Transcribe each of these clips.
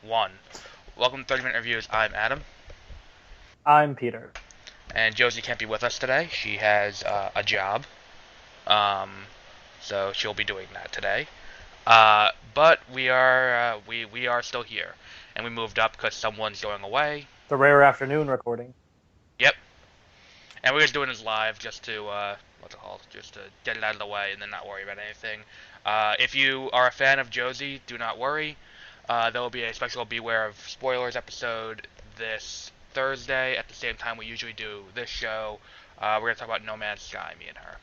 1. Welcome to 30 Minute Reviews. I'm Adam. I'm Peter. And Josie can't be with us today. She has a job. Um, so she'll be doing that today. But we are still here. And we moved up because someone's going away. It's a rare afternoon recording. Yep. And we're just doing this live just to, just to get it out of the way and then not worry about anything. If you are a fan of Josie, do not worry. There will be a special Beware of Spoilers episode this Thursday at the same time we usually do this show. We're going to talk about No Man's Sky, me and her.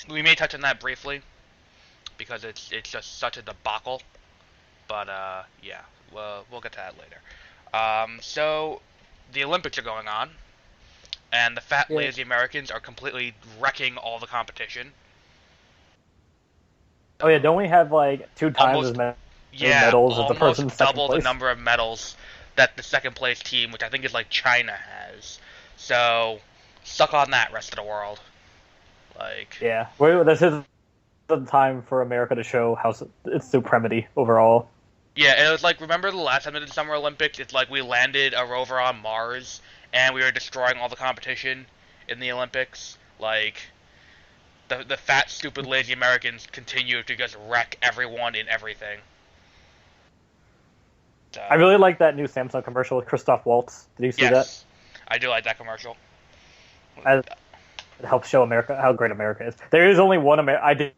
We may touch on that briefly because it's just such a debacle. But, yeah, we'll get to that later. So, the Olympics are going on, and the fat, lazy Americans are completely wrecking all the competition. Oh yeah, don't we have like two times as many medals as the person in second double place? The number of medals that the second place team, which I think is like China, has. So, suck on that, rest of the world. Yeah, this is the time for America to show its supremacy overall. Yeah, and it was like, remember the last time they did Summer Olympics? It's like we landed a rover on Mars, and we were destroying all the competition in the Olympics. Like, the fat, stupid, lazy Americans continue to just wreck everyone in everything. I really like that new Samsung commercial with Christoph Waltz. Did you see that? Yes, I do like that commercial. It helps show America how great America is. There is only one I did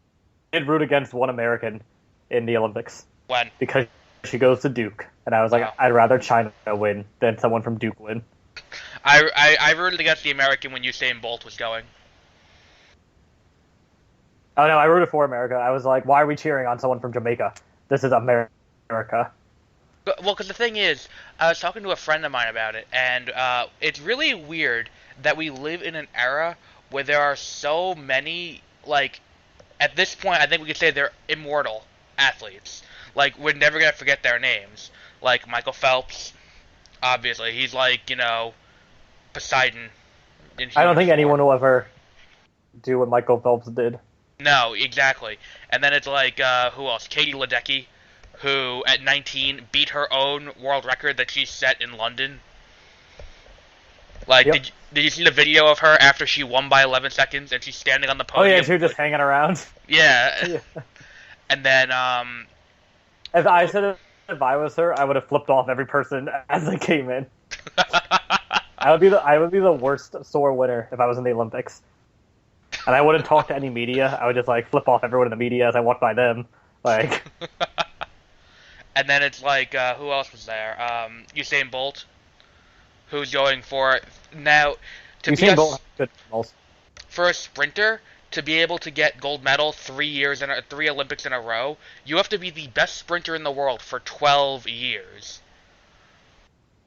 root against one American in the Olympics. When? Because she goes to Duke, and I was like, I'd rather China win than someone from Duke win. I rooted against the American when Usain Bolt was going. Oh no, I rooted for America. I was like, why are we cheering on someone from Jamaica? This is America. Well, because the thing is, I was talking to a friend of mine about it, and it's really weird that we live in an era where there are so many, like, at this point, I think we could say they're immortal athletes. Like, we're never going to forget their names. Like, Michael Phelps, obviously. He's like, Poseidon. I don't think anyone will ever do what Michael Phelps did. No, exactly. And then it's like, who else? Katie Ledecky, who at 19 beat her own world record that she set in London. Like, yep. Did you see the video of her after she won by 11 seconds and she's standing on the podium? Oh yeah, she was just hanging around. Yeah. And then, As I said, if I was her, I would have flipped off every person as they came in. I would be the worst sore winner if I was in the Olympics. And I wouldn't talk to any media. I would just like flip off everyone in the media as I walked by them. Like. And then it's like, who else was there? Usain Bolt, who's going for now to Usain Bolt good medals. For a sprinter to be able to get gold medal 3 Olympics in a row. You have to be the best sprinter in the world for 12 years.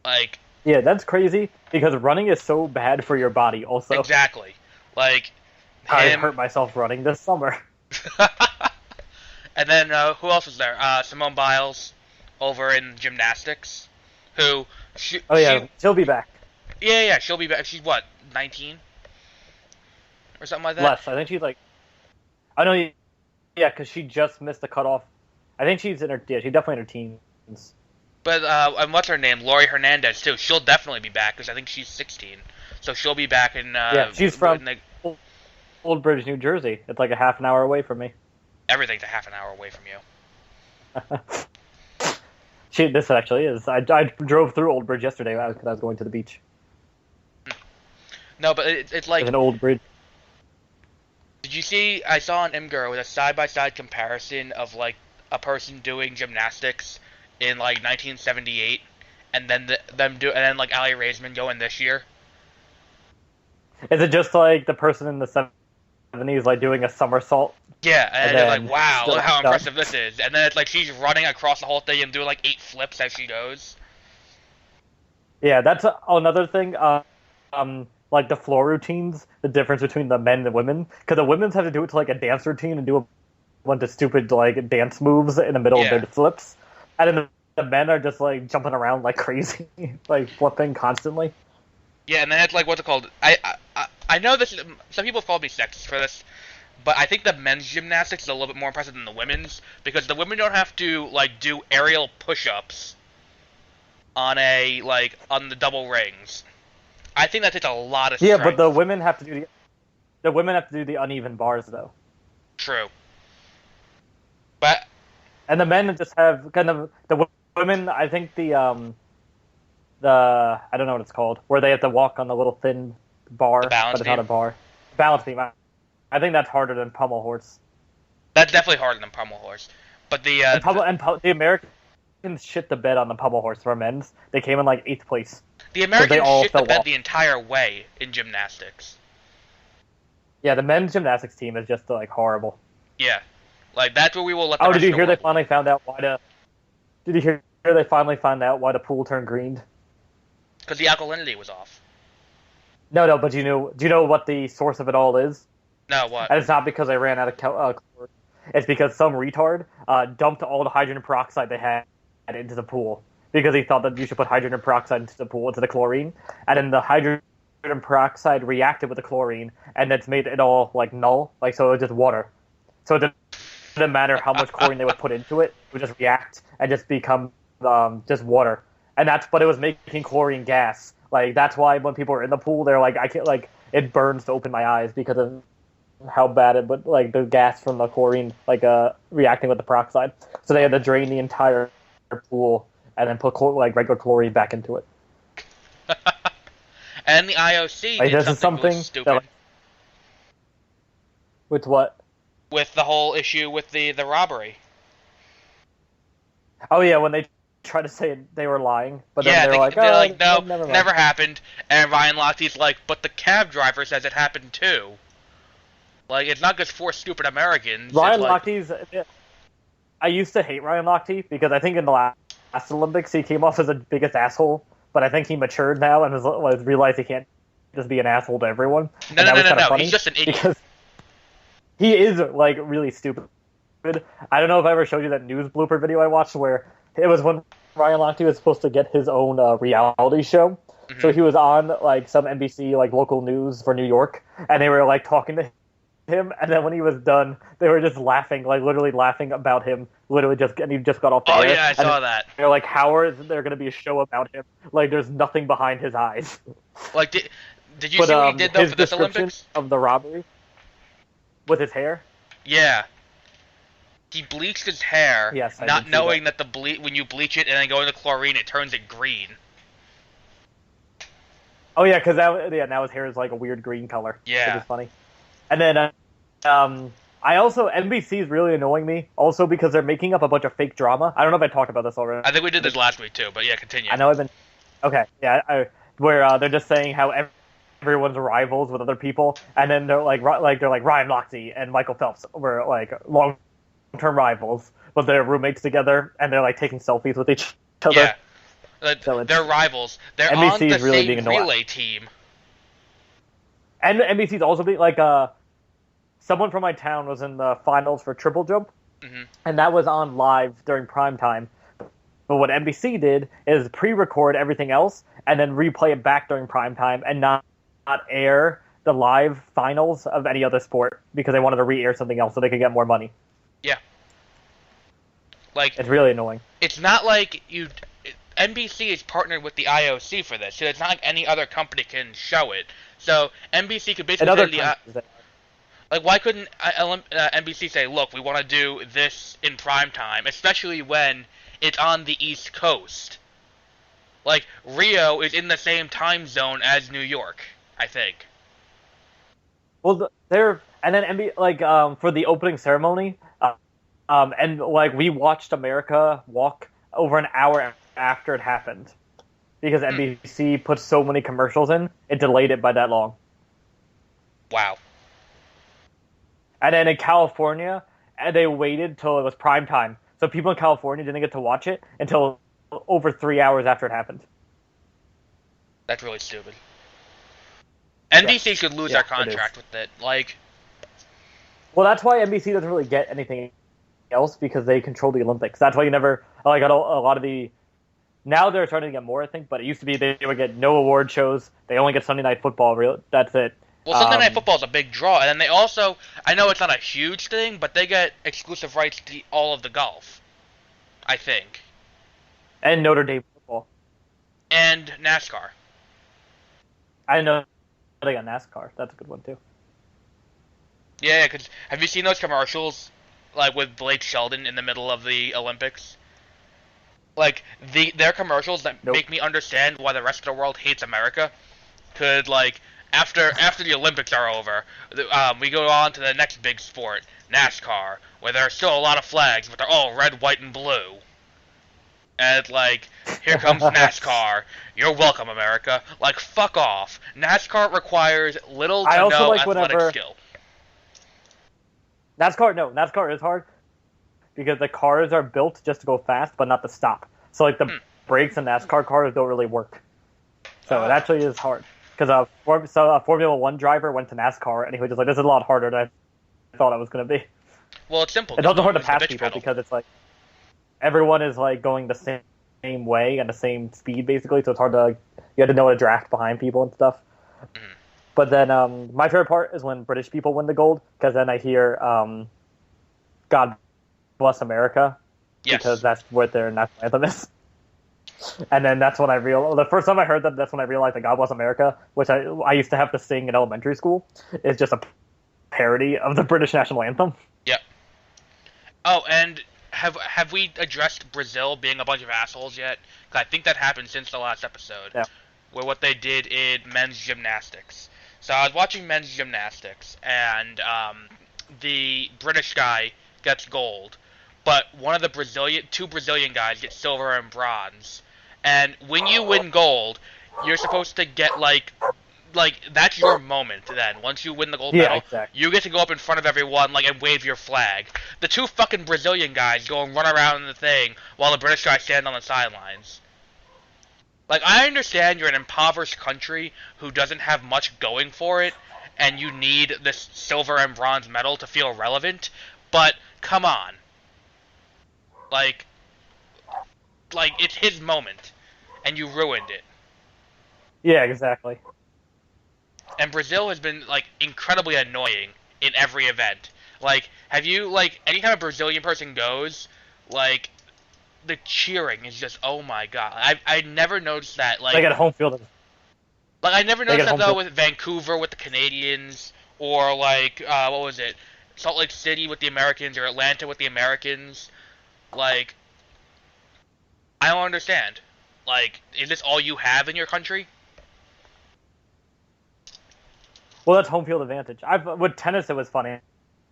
Like. Yeah, that's crazy because running is so bad for your body. Also. Exactly. Like. I hurt myself running this summer. And then, who else was there? Simone Biles, over in gymnastics, who... she'll be back. Yeah, she'll be back. She's, what, 19? Or something like that? Less. I think she's, like... I know, yeah, because she just missed the cutoff. I think she's in her... Yeah, she's definitely in her teens. But, and what's her name? Laurie Hernandez, too. She'll definitely be back, because I think she's 16. So she'll be back in... yeah, she's from... Old Bridge, New Jersey. It's like a half an hour away from me. Everything's a half an hour away from you. This actually is. I drove through Old Bridge yesterday because I was going to the beach. No, but it's like... It's an old bridge. Did you see... I saw on Imgur with a side-by-side comparison of, like, a person doing gymnastics in, like, 1978, and then and then, like, Ali Raisman going this year. Is it just like the person in the 70s, like, doing a somersault? Yeah, and they're like, wow, look how impressive this is. And then it's like she's running across the whole thing and doing like 8 flips as she goes. Yeah, that's another thing. Like the floor routines, the difference between the men and the women. Because the women's have to do it to like a dance routine and do a bunch of stupid like dance moves in the middle of their flips. And then the men are just like jumping around like crazy, like flipping constantly. Yeah, and then it's like, what's it called? I know this. Some people have called me sexist for this, but I think the men's gymnastics is a little bit more impressive than the women's because the women don't have to like do aerial push-ups on on the double rings. I think that takes a lot of strength. Yeah, but the women have to do the uneven bars though. True. But And the men just have kind of the women. I think the I don't know what it's called, where they have to walk on the little thin bar, but it's not a bar. Balance beam. I think that's harder than pommel horse. That's definitely harder than pommel horse. But the the Americans shit the bed on the pommel horse for men's. They came in like 8th place. The Americans shit the bed the entire way in gymnastics. Yeah, the men's gymnastics team is just like horrible. Yeah, like that's where we will let. Did you hear they finally found out why the? Did you hear they finally found out why the pool turned green? Because the alkalinity was off. No, but do you know what the source of it all is? No, what? And it's not because they ran out of chlorine. It's because some retard dumped all the hydrogen peroxide they had into the pool because he thought that you should put hydrogen peroxide into the pool, into the chlorine, and then the hydrogen peroxide reacted with the chlorine, and that's made it all like null, like so it was just water. So it didn't matter how much chlorine they would put into it; it would just react and just become just water. And but it was making chlorine gas. Like that's why when people are in the pool, they're like, I can't, like it burns to open my eyes because of how bad it, but like the gas from the chlorine, like reacting with the peroxide. So they had to drain the entire pool and then put like regular chlorine back into it. And the IOC like, did this something really stupid. Like, with what? With the whole issue with the robbery. Oh yeah, when they tried to say they were lying, but then they're like, no, never happened. And Ryan Lochte's like, but the cab driver says it happened too. Like, it's not just 4 stupid Americans. Ryan Lochte's... I used to hate Ryan Lochte because I think in the last Olympics he came off as the biggest asshole, but I think he matured now and has realized he can't just be an asshole to everyone. No, he's just an idiot. Because he is, like, really stupid. I don't know if I ever showed you that news blooper video I watched where it was when Ryan Lochte was supposed to get his own reality show. Mm-hmm. So he was on, like, some NBC, like, local news for New York, and they were, like, talking to him, and then when he was done, they were just laughing, like literally laughing about him. And he just got off the air. Oh yeah, I saw that. They're like, how is there going to be a show about him? Like, there's nothing behind his eyes. Like, did you see what he did though for this Olympics? Of the robbery with his hair. Yeah, he bleached his hair, yes, not knowing that when you bleach it and then go into chlorine, it turns it green. Oh yeah, because now his hair is like a weird green color. Yeah, which is funny. And then, NBC is really annoying me, also because they're making up a bunch of fake drama. I don't know if I talked about this already. I think we did this last week too, but yeah, continue. I know where they're just saying how everyone's rivals with other people, and then they're like Ryan Lochte and Michael Phelps were like long-term rivals, but they're roommates together, and they're like taking selfies with each other. Yeah, so they're rivals. They're NBC on the is really same relay team. And NBC's also being like, someone from my town was in the finals for triple jump, and that was on live during prime time. But what NBC did is pre-record everything else and then replay it back during prime time and not air the live finals of any other sport because they wanted to re-air something else so they could get more money. Yeah. Like, it's really annoying. It's not like NBC is partnered with the IOC for this, so it's not like any other company can show it. So NBC could basically say like, why couldn't NBC say, look, we want to do this in prime time, especially when it's on the East Coast. Like, Rio is in the same time zone as New York, I think. Well, and then for the opening ceremony, and like we watched America walk over an hour after it happened. Because NBC put so many commercials in, it delayed it by that long. Wow. And then in California, they waited till it was prime time. So people in California didn't get to watch it until over 3 hours after it happened. That's really stupid. NBC should lose their contract with it. Like, well, that's why NBC doesn't really get anything else, because they control the Olympics. That's why you never, like, a lot of the... Now they're starting to get more, I think, but it used to be they would get no award shows. They only get Sunday Night Football. That's it. Well, Sunday Night Football is a big draw, and then they also, I know it's not a huge thing, but they get exclusive rights to all of the golf, I think. And Notre Dame football. And NASCAR. I know they got NASCAR. That's a good one, too. Yeah, because have you seen those commercials, like with Blake Shelton in the middle of the Olympics? Like, their commercials that make me understand why the rest of the world hates America. Could, like, after the Olympics are over, we go on to the next big sport, NASCAR, where there are still a lot of flags, but they're all red, white, and blue. And it's like, here comes NASCAR. You're welcome, America. Like, fuck off. NASCAR requires little to no athletic skill. NASCAR is hard because the cars are built just to go fast, but not to stop. So, like, the brakes in NASCAR cars don't really work. So it actually is hard. Because a Formula 1 driver went to NASCAR, and he was just like, this is a lot harder than I thought it was going to be. Well, it's simple. It's also hard to pass people because it's like, everyone is like going the same way and the same speed, basically, so it's hard to, you have to know how to draft behind people and stuff. Mm-hmm. But then my favorite part is when British people win the gold, because then I hear God Bless America, because that's what their national anthem is. And then that's when the first time I heard that's when I realized that God Bless America, which I used to have to sing in elementary school, is just a parody of the British national anthem. Yep. Oh, and have we addressed Brazil being a bunch of assholes yet? Because I think that happened since the last episode, where what they did in men's gymnastics. So I was watching men's gymnastics, and the British guy gets gold, but one of the two Brazilian guys get silver and bronze. And when you win gold, you're supposed to get like that's your moment then. Once you win the gold medal, you get to go up in front of everyone and wave your flag. The two fucking Brazilian guys go and run around in the thing while the British guys stand on the sidelines. Like, I understand you're an impoverished country who doesn't have much going for it, and you need this silver and bronze medal to feel relevant, but come on. Like it's his moment, and you ruined it. Yeah, exactly. And Brazil has been, incredibly annoying in every event. Have you, anytime a Brazilian person goes, the cheering is just, oh my god. I never noticed that, They get home field. I never noticed that, though, with Vancouver with the Canadians, or, what was it? Salt Lake City with the Americans, or Atlanta with the Americans. I don't understand. Is this all you have in your country? Well, that's home field advantage. With tennis, it was funny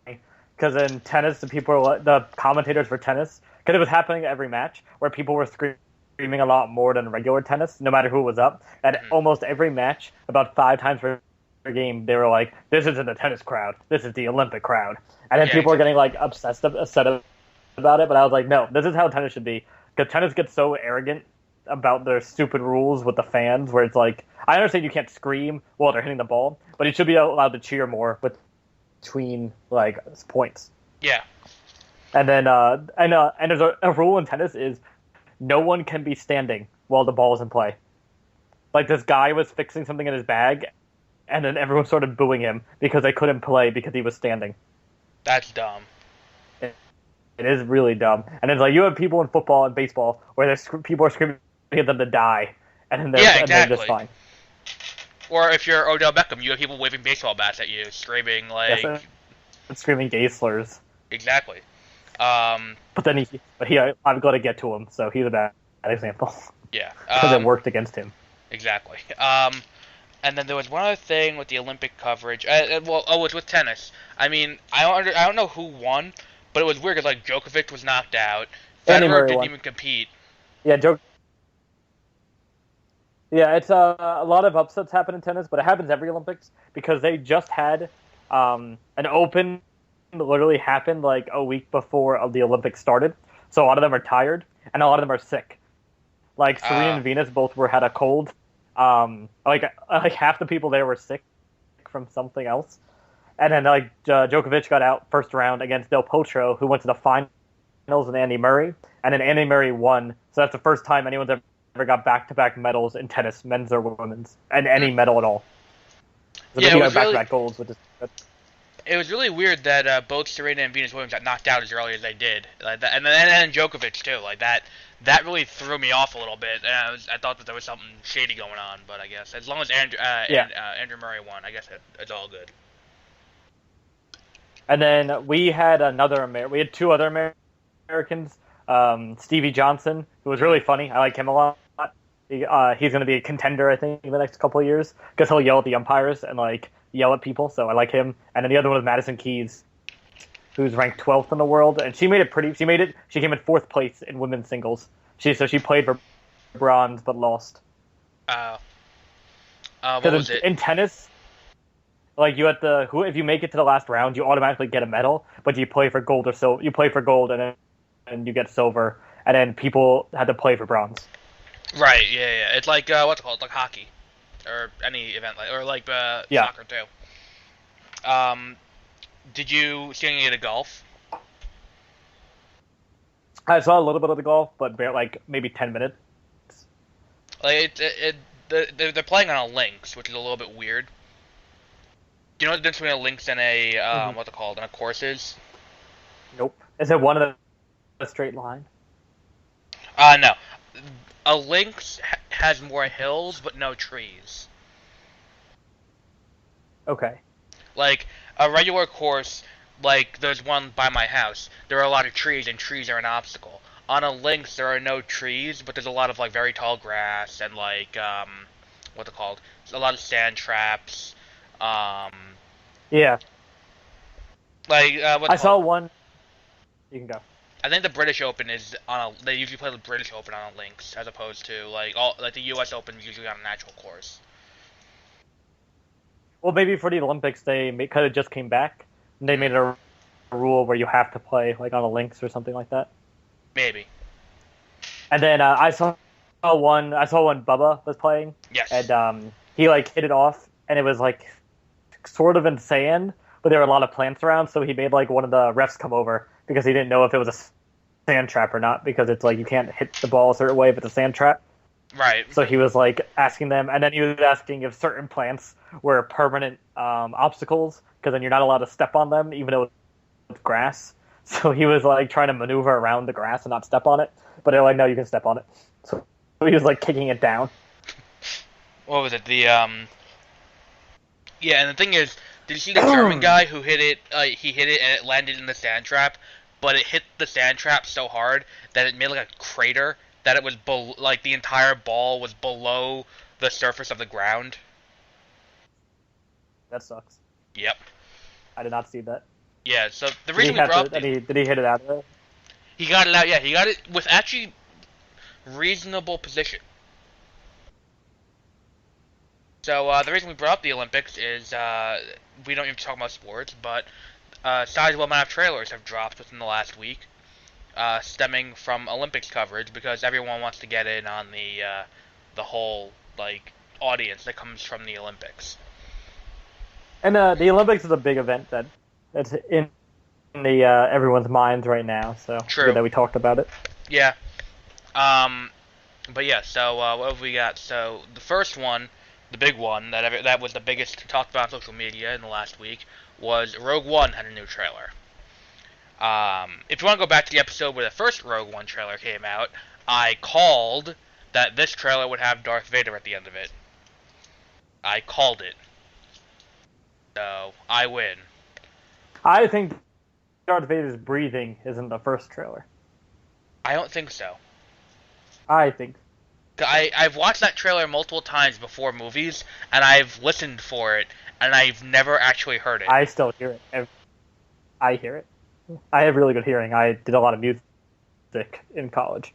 because in tennis, the commentators for tennis, because it was happening every match where people were screaming a lot more than regular tennis, no matter who was up. At almost every match, about 5 times per game, they were like, "This isn't the tennis crowd. This is the Olympic crowd." And then people were getting upset about it. But I was like, "No, this is how tennis should be." Because tennis gets so arrogant about their stupid rules with the fans, where it's like, I understand you can't scream while they're hitting the ball, but you should be allowed to cheer more between points. Yeah. And then and there's a rule in tennis is no one can be standing while the ball is in play. This guy was fixing something in his bag, and then everyone started booing him because they couldn't play because he was standing. That's dumb. It is really dumb. And it's you have people in football and baseball where people are screaming at them to die, and then they're just fine. Or if you're Odell Beckham, you have people waving baseball bats at you, screaming screaming gay slurs. Exactly. But then I'm going to get to him, so he's a bad example. Yeah. Because it worked against him. Exactly. And then there was one other thing with the Olympic coverage. It's with tennis. I mean, I don't know who won, but it was weird because Djokovic was knocked out. Federer didn't even compete. Yeah, Yeah, it's a lot of upsets happen in tennis, but it happens every Olympics because they just had an Open literally happened a week before the Olympics started. So a lot of them are tired, and a lot of them are sick. Serena and Venus both had a cold. Half the people there were sick from something else. And then Djokovic got out first round against Del Potro, who went to the finals with Andy Murray, and then Andy Murray won. So that's the first time anyone's ever got back-to-back medals in tennis, men's or women's, and any medal at all. So Yeah, then it you was got really back-to-back golds, which is good. it was really weird that both Serena and Venus Williams got knocked out as early as they did, like that, and then Djokovic too, like that. That really threw me off a little bit, and I thought that there was something shady going on. But I guess as long as Yeah. Andrew Murray won, I guess it's all good. And then we had we had two other Americans. Stevie Johnson, who was really funny. I like him a lot. He's going to be a contender, I think, in the next couple of years because he'll yell at the umpires and like yell at people. So I like him. And then the other one was Madison Keys, who's ranked 12th in the world, and she made it pretty. She came in 4th place in women's singles. She played for bronze but lost. What was it? In tennis, like you if you make it to the last round, you automatically get a medal. But you play for gold or silver. You play for gold and you get silver. And then people had to play for bronze. Right. Yeah. It's like what's it called? Like hockey, or any event like soccer too. Did you see any of the golf? I saw a little bit of the golf, but like maybe 10 minutes. Like they're playing on a links, which is a little bit weird. Do you know what the difference between a links and a what's it called? And a course is? Nope. Is it one of a straight line? No. A links has more hills but no trees. Okay. Like a regular course, like there's one by my house. There are a lot of trees, and trees are an obstacle. On a links, there are no trees, but there's a lot of like very tall grass and like what's it called? A lot of sand traps. Yeah. Like I saw one. You can go. I think the British Open is they usually play the British Open on a links as opposed to like the U.S. Open is usually on a natural course. Well, maybe for the Olympics because it just came back, and they made a rule where you have to play like on a links or something like that. Maybe. And then I saw one Bubba was playing. Yes. And he like hit it off, and it was like sort of in sand, but there were a lot of plants around, so he made like one of the refs come over because he didn't know if it was a sand trap or not, because it's like you can't hit the ball a certain way if it's a sand trap. Right. So he was like asking them, and then he was asking if certain plants were permanent obstacles, because then you're not allowed to step on them, even though it's grass. So he was like trying to maneuver around the grass and not step on it, but they're like, no, you can step on it. So he was like kicking it down. What was it? Yeah, and the thing is, did you see the German guy who hit it? He hit it and it landed in the sand trap, but it hit the sand trap so hard that it made like a crater. That it was like the entire ball was below the surface of the ground. That sucks. Yep. I did not see that. Yeah. So the reason we brought did he hit it out of there? He got it out. Yeah, he got it with actually reasonable position. So the reason we brought up the Olympics is we don't even talk about sports, but sizable amount of trailers have dropped within the last week. Stemming from Olympics coverage, because everyone wants to get in on the whole like audience that comes from the Olympics. And the Olympics is a big event that's in the everyone's minds right now. So True. Good that we talked about it. Yeah. But yeah. So what have we got? So the first one, the big one that was the biggest talked about on social media in the last week was Rogue One had a new trailer. If you want to go back to the episode where the first Rogue One trailer came out, I called that this trailer would have Darth Vader at the end of it. I called it. So, I win. I think Darth Vader's breathing is in the first trailer. I don't think so. I think. I've watched that trailer multiple times before movies, and I've listened for it, and I've never actually heard it. I still hear it. I hear it. I have really good hearing. I did a lot of music in college.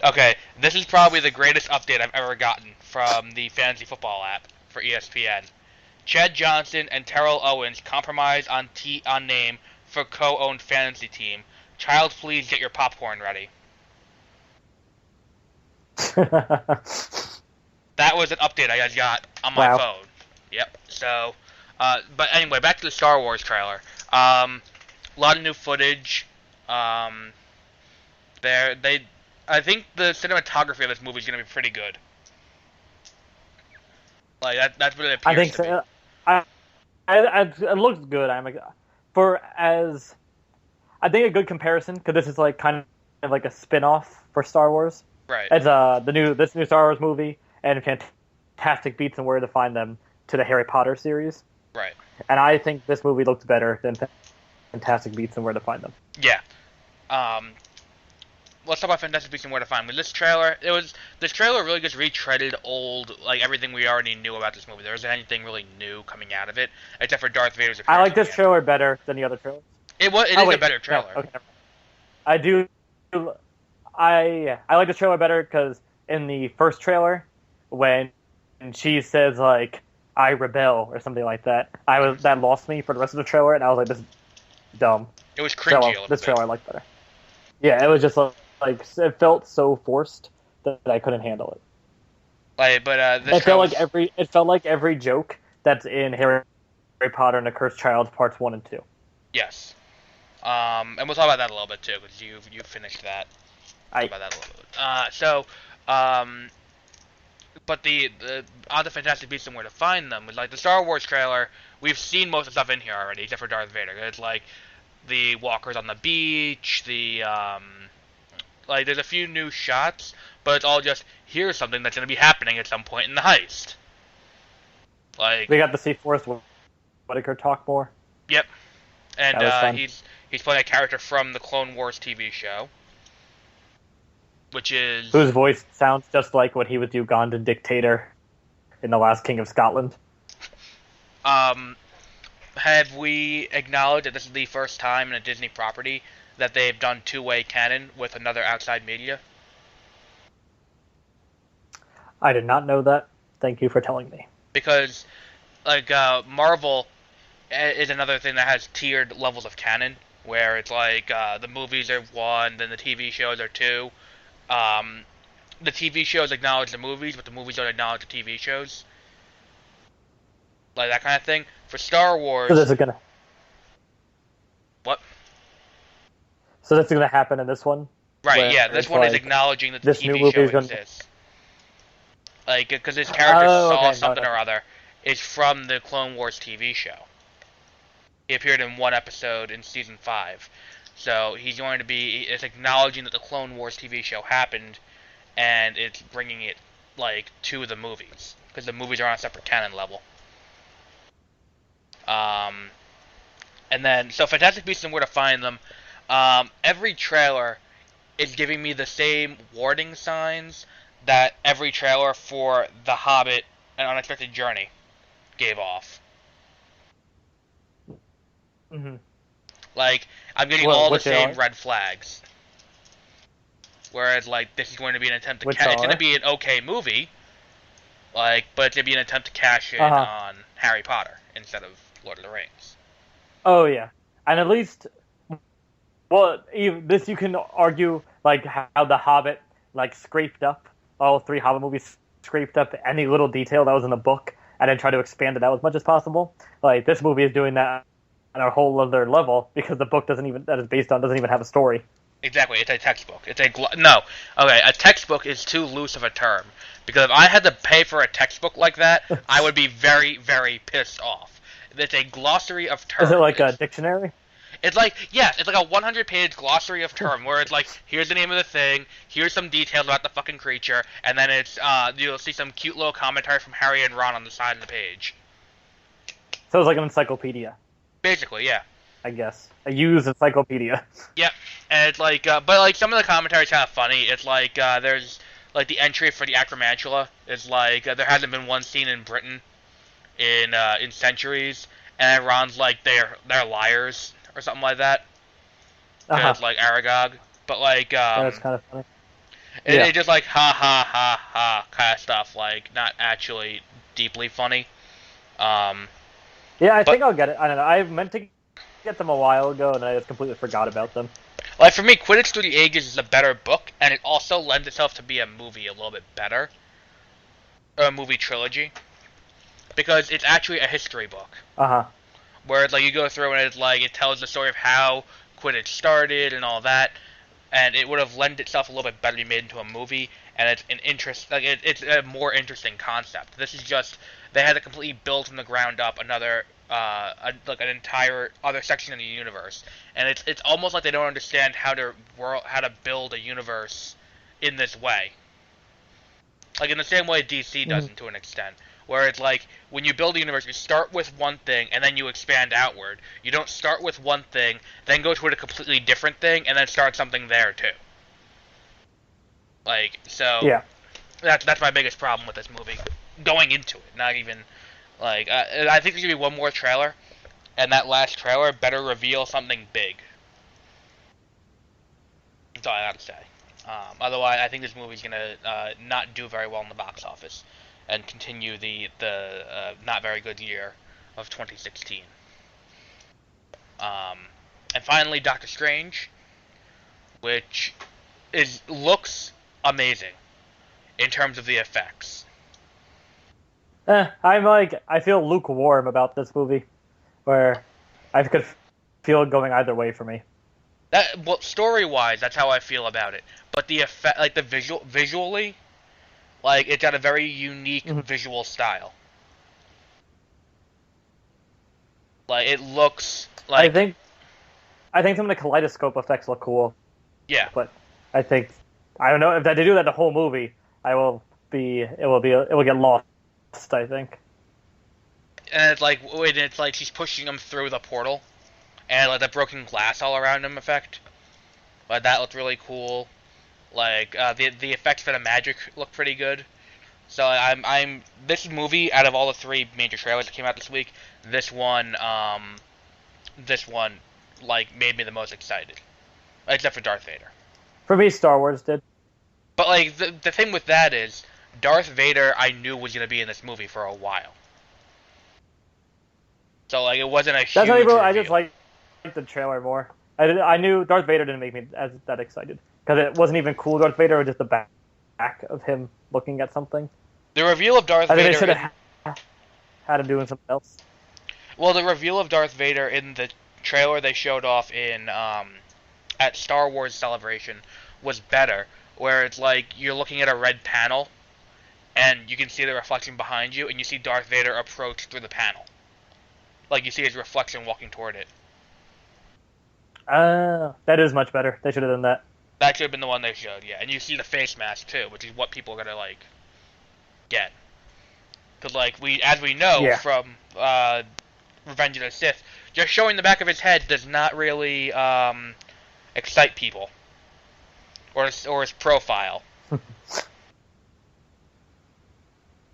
Okay, this is probably the greatest update I've ever gotten from the fantasy football app for ESPN. Chad Johnson and Terrell Owens compromise on name for co-owned fantasy team. Child, please get your popcorn ready. That was an update I just got on my phone. Yep. So, but anyway, back to the Star Wars trailer. A lot of new footage. I think the cinematography of this movie is going to be pretty good. Like that's what it I appears think to be. so. It looks good. I'm like, for as I think a good comparison because this is like kind of like a spin-off for Star Wars. Right. It's this new Star Wars movie and Fantastic Beasts and Where to Find Them to the Harry Potter series. Right. And I think this movie looks better than Fantastic Beasts and Where to Find Them. Yeah. Let's talk about Fantastic Beasts and Where to Find Them. This trailer really just retreaded old, like everything we already knew about this movie. There isn't anything really new coming out of it, except for Darth Vader's appearance. I like this trailer better than the other trailers. It is a better trailer. No, okay. I do. I like this trailer better because in the first trailer, when she says like "I rebel" or something like that, that lost me for the rest of the trailer, and I was like, "This is dumb." It was cringy a little this bit. trailer I like better. Yeah, it was just like it felt so forced that I couldn't handle it. It felt like every joke that's in Harry Potter and the Cursed Child parts 1 and 2. Yes. And we'll talk about that a little bit too, because you finished that. Talk about that a little bit. But the on the Fantastic Beasts and Where to Find Them, with like the Star Wars trailer, we've seen most of the stuff in here already, except for Darth Vader. It's like the walkers on the beach, like there's a few new shots, but it's all just here's something that's going to be happening at some point in the heist. Like we got to see Forrest Whitaker talk more. Yep, and fun. he's playing a character from the Clone Wars TV show, whose voice sounds just like what he was the Ugandan dictator in The Last King of Scotland. Have we acknowledged that this is the first time in a Disney property that they've done two-way canon with another outside media? I did not know that. Thank you for telling me. Because, like, Marvel is another thing that has tiered levels of canon, where it's like the movies are 1, then the TV shows are 2. The TV shows acknowledge the movies, but the movies don't acknowledge the TV shows. Like that kind of thing. For Star Wars... So this is gonna... What? So this is gonna happen in this one? Right, yeah. This one is acknowledging that the TV show exists. Like, because his character saw something or other is from the Clone Wars TV show. He appeared in one episode in Season 5. So he's going to be... It's acknowledging that the Clone Wars TV show happened, and it's bringing it, like, to the movies. Because the movies are on a separate canon level. And then, so Fantastic Beasts and Where to Find Them, every trailer is giving me the same warning signs that every trailer for The Hobbit, An Unexpected Journey gave off. Mm-hmm. Like, I'm getting all the same are? red flags. Whereas, like, this is going to be an attempt to it's going to be an okay movie, like, but it's going to be an attempt to cash in on Harry Potter instead of Lord of the Rings. Oh, yeah. And at least, well, this you can argue, like, how The Hobbit, like, scraped up, all 3 Hobbit movies scraped up any little detail that was in the book, and then try to expand it out as much as possible. Like, this movie is doing that on a whole other level, because the book that it's based on doesn't even have a story. Exactly, it's a textbook. A textbook is too loose of a term. Because if I had to pay for a textbook like that, I would be very, very pissed off. It's a glossary of terms. Is it like a dictionary? It's like, yeah, it's like a 100-page glossary of terms, where it's like, here's the name of the thing, here's some details about the fucking creature, and then it's, you'll see some cute little commentary from Harry and Ron on the side of the page. So it's like an encyclopedia. Basically, yeah. I guess. A used encyclopedia. Yep. And it's like, but like some of the commentary is kind of funny. It's like, there's, like the entry for the Acromantula is like, there hasn't been one scene in Britain in centuries, and Ron's like, they're liars, or something like that. It's like Aragog. But like, that's kind of funny. It's just like, ha ha ha ha kind of stuff, like, not actually deeply funny. Yeah, I think I'll get it. I don't know. I meant to get them a while ago, and I just completely forgot about them. Like, for me, Quidditch Through the Ages is a better book, and it also lends itself to be a movie a little bit better. Or a movie trilogy. Because it's actually a history book. Uh-huh. Where, like, you go through and it's like, it tells the story of how Quidditch started and all that. and it would have lent itself a little bit better to be made into a movie, and it's an it's a more interesting concept. This is just they had to completely build from the ground up another like an entire other section of the universe, and it's almost like they don't understand how to build a universe in this way, like in the same way DC doesn't to an extent. Where it's like, when you build a universe, you start with one thing, and then you expand outward. You don't start with one thing, then go to a completely different thing, and then start something there, too. Like, so... Yeah. That's my biggest problem with this movie. Going into it, not even... Like, I think there should be one more trailer, and that last trailer better reveal something big. That's all I gotta say. Otherwise, I think this movie's gonna not do very well in the box office, and continue the not very good year of 2016. And finally, Doctor Strange, which looks amazing in terms of the effects. I feel lukewarm about this movie, where I could feel it going either way for me. Well, story-wise, that's how I feel about it. But the effect, like the visually, like it's got a very unique visual style. Like it looks like I think some of the kaleidoscope effects look cool. Yeah. But I don't know if they do that the whole movie, it will get lost, I think. And it's like she's pushing him through the portal, and like the broken glass all around him effect. Like that looked really cool. Like the effects for the magic look pretty good. So I'm this movie, out of all the three major trailers that came out this week, this one like made me the most excited, except for Darth Vader. For me, Star Wars did. But like the thing with that is, Darth Vader I knew was gonna be in this movie for a while. So like it wasn't a huge That's how reveal. I just like the trailer more. I knew Darth Vader didn't make me that excited, because it wasn't even cool Darth Vader, or just the back of him looking at something. The reveal of Darth I think Vader they should have had him doing something else. Well, the reveal of Darth Vader in the trailer they showed off in at Star Wars Celebration was better, where it's like you're looking at a red panel, and you can see the reflection behind you, and you see Darth Vader approach through the panel. Like you see his reflection walking toward it. That is much better. They should have done that. That should have been the one they showed, yeah. And you see the face mask too, which is what people are gonna like get. Because like as we know from Revenge of the Sith, just showing the back of his head does not really excite people, or his profile.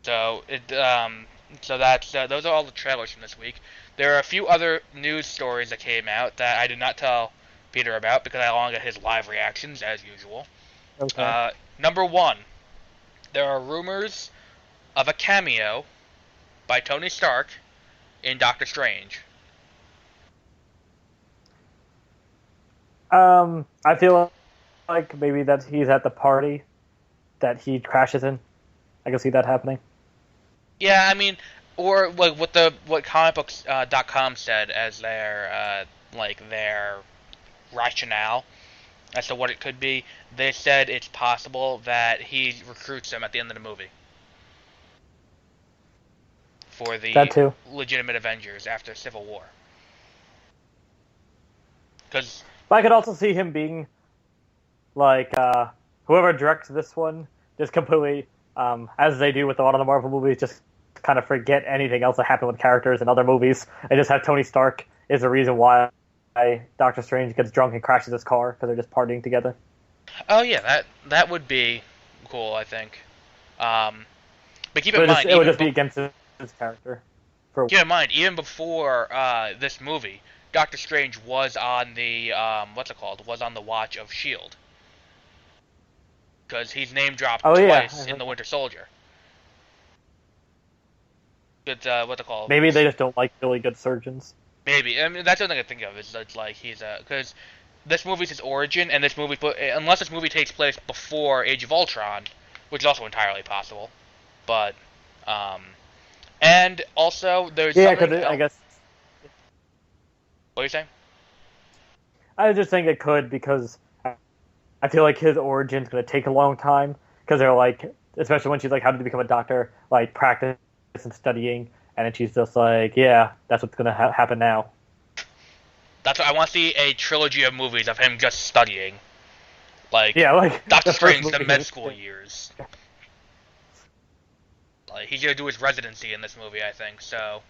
So that's those are all the trailers from this week. There are a few other news stories that came out that I did not tell Peter about because I want to get his live reactions as usual. Okay. Number one, there are rumors of a cameo by Tony Stark in Doctor Strange. I feel like maybe that he's at the party that he crashes in. I can see that happening. Yeah, I mean, or like what comicbooks.com said as their rationale as to what it could be. They said it's possible that he recruits him at the end of the movie for the legitimate Avengers after Civil War. But I could also see him being like whoever directs this one just completely, as they do with a lot of the Marvel movies, just kind of forget anything else that happened with characters in other movies, and just have Tony Stark is the reason why Doctor Strange gets drunk and crashes his car, because they're just partying together. Oh yeah, that would be cool, I think. But keep in mind, it would just be against his character. Keep in mind, even before this movie, Doctor Strange was on the was on the watch of S.H.I.E.L.D. Because he's name dropped twice in The Winter Soldier. It's Maybe they just don't like really good surgeons. Maybe. I mean, that's the only thing I think of. Is it's like he's because this movie's his origin, and this movie, unless this movie takes place before Age of Ultron, which is also entirely possible. But and also there's something else. I guess. What are you saying? I was just saying it could, because I feel like his origin's gonna take a long time because they're like, especially when she's like, "How did you become a doctor?" Like practice and studying, and then she's just like, "Yeah, that's what's gonna happen now." That's what I want to see, a trilogy of movies of him just studying, like Yeah, like Doctor the first Strange, the movie. med school years. Like he's gonna do his residency in this movie, I think. So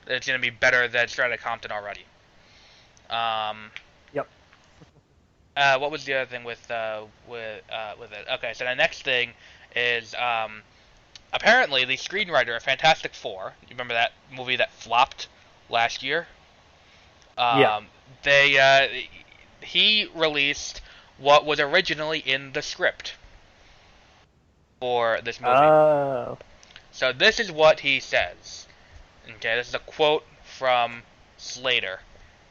it's gonna be better than Straight Outta Compton already. Um, Yep. what was the other thing with it? Okay, so the next thing is apparently the screenwriter of Fantastic Four. You remember that movie that flopped last year? Yeah. They he released what was originally in the script for this movie. Oh. So this is what he says. Okay, this is a quote from Slater,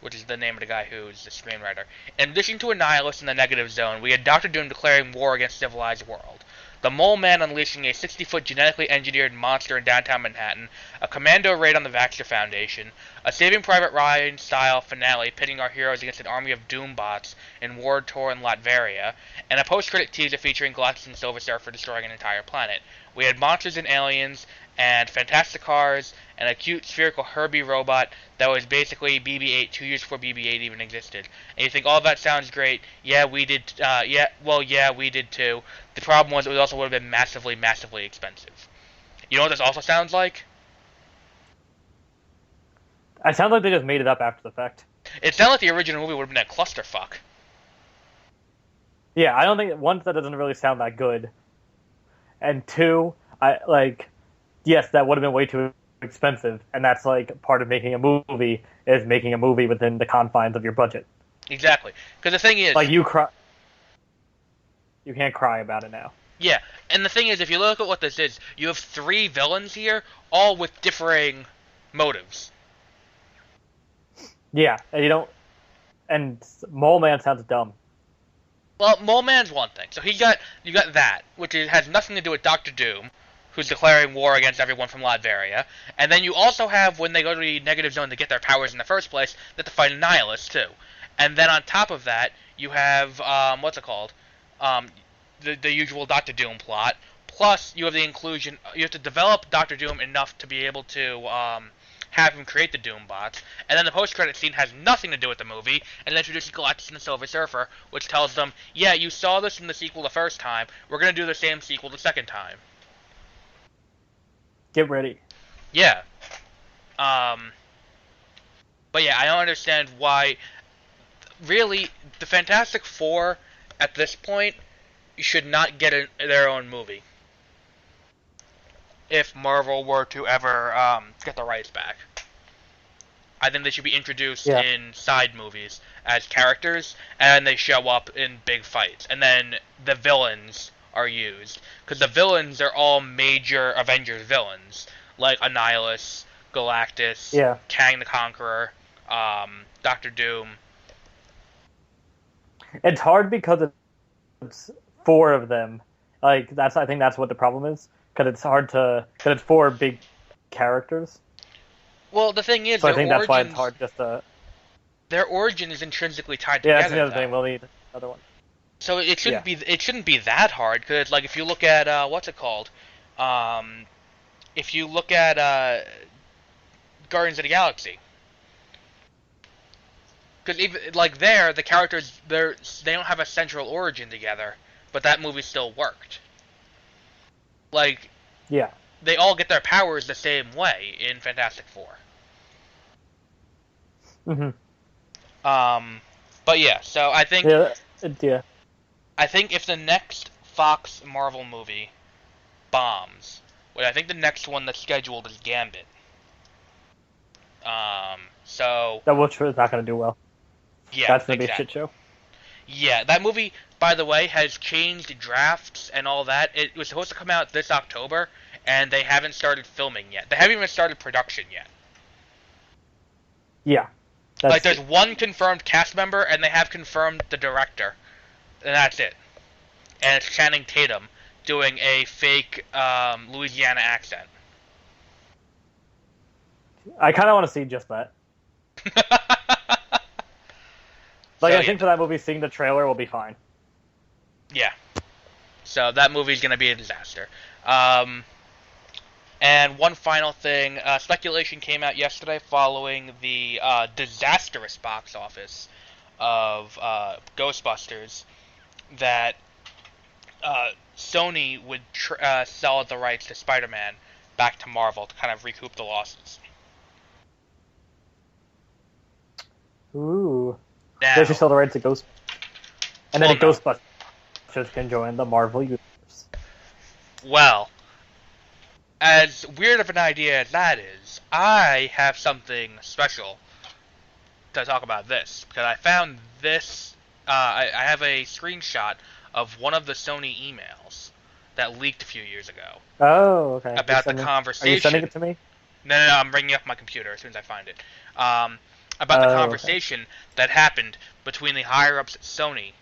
which is the name of the guy who's the screenwriter. In addition to Annihilus in the Negative Zone, we had Doctor Doom declaring war against the civilized world. The Mole Man unleashing a 60-foot genetically engineered monster in downtown Manhattan, a commando raid on the Baxter Foundation, a Saving Private Ryan-style finale pitting our heroes against an army of Doombots in war-torn Latveria, and a post-credit teaser featuring Galactus and Silver Surfer destroying an entire planet. We had monsters and aliens, and fantastic cars, and a cute spherical Herbie robot that was basically BB-8 2 years before BB-8 even existed. And you think, all that sounds great. Yeah, we did. Yeah, we did too. The problem was it also would have been massively, massively expensive. You know what this also sounds like? It sounds like they just made it up after the fact. It sounded like the original movie would have been a clusterfuck. Yeah, I don't think one, that doesn't really sound that good, and two, I like, yes, that would have been way too expensive, and that's like part of making a movie is making a movie within the confines of your budget. Exactly. Because the thing is, Like you can't cry about it now. yeah, and the thing is, if you look at what this is, you have 3 villains here, all with differing motives. Yeah, and you don't. And Mole Man sounds dumb. Well, Mole Man's one thing. So you got that, which has nothing to do with Doctor Doom, who's declaring war against everyone from Latveria, and then you also have, when they go to the Negative Zone to get their powers in the first place, they have to fight Annihilus too. And then on top of that, you have what's it called? The usual Doctor Doom plot. Plus, you have the inclusion. You have to develop Doctor Doom enough to be able to have him create the Doombots, and then the post-credit scene has nothing to do with the movie, and it introduces Galactus and the Silver Surfer, which tells them, yeah, you saw this in the sequel the first time, we're going to do the same sequel the second time. Get ready. Yeah. But yeah, I don't understand why, really, the Fantastic Four, at this point, should not get their own movie. If Marvel were to ever get the rights back. I think they should be introduced in side movies as characters, and they show up in big fights. And then the villains are used. Because the villains are all major Avengers villains. Like Annihilus, Galactus, Kang the Conqueror, Doctor Doom. It's hard because it's 4 of them. Like, I think that's what the problem is. Because it's hard to... Because it's 4 big characters. Well, the thing is, so I think that's why it's hard just to... Their origin is intrinsically tied together. Yeah, that's the other thing. We'll need another one. So it shouldn't be that hard, because like if you look at what's it called, if you look at Guardians of the Galaxy, because even like the characters they don't have a central origin together, but that movie still worked. Like, yeah, they all get their powers the same way in Fantastic Four. But yeah, so I think I think if the next Fox Marvel movie bombs, well, I think the next one that's scheduled is Gambit. So that which is not going to do well. Yeah, that's going to be a shit show. Yeah, that movie, by the way, has changed drafts and all that. It was supposed to come out this October, and they haven't started filming yet. They haven't even started production yet. Yeah. Like, there's one confirmed cast member, and they have confirmed the director. And that's it. And it's Channing Tatum doing a fake Louisiana accent. I kind of want to see just that. Like, I think for that movie, seeing the trailer will be fine. Yeah. So that movie's gonna be a disaster. Um, and one final thing, speculation came out yesterday following the disastrous box office of Ghostbusters that Sony would sell the rights to Spider-Man back to Marvel to kind of recoup the losses. Ooh. They should Now, sell the rights to Ghost, and then well, the no. Ghostbusters can join the Marvel universe. Well, as weird of an idea as that is, I have something special to talk about this because I found this. I have a screenshot of one of the Sony emails that leaked a few years ago Oh, okay. about the Are you sending conversation. it to me? No, I'm bringing up my computer as soon as I find it. Um, about the Oh, okay. conversation that happened between the higher ups at Sony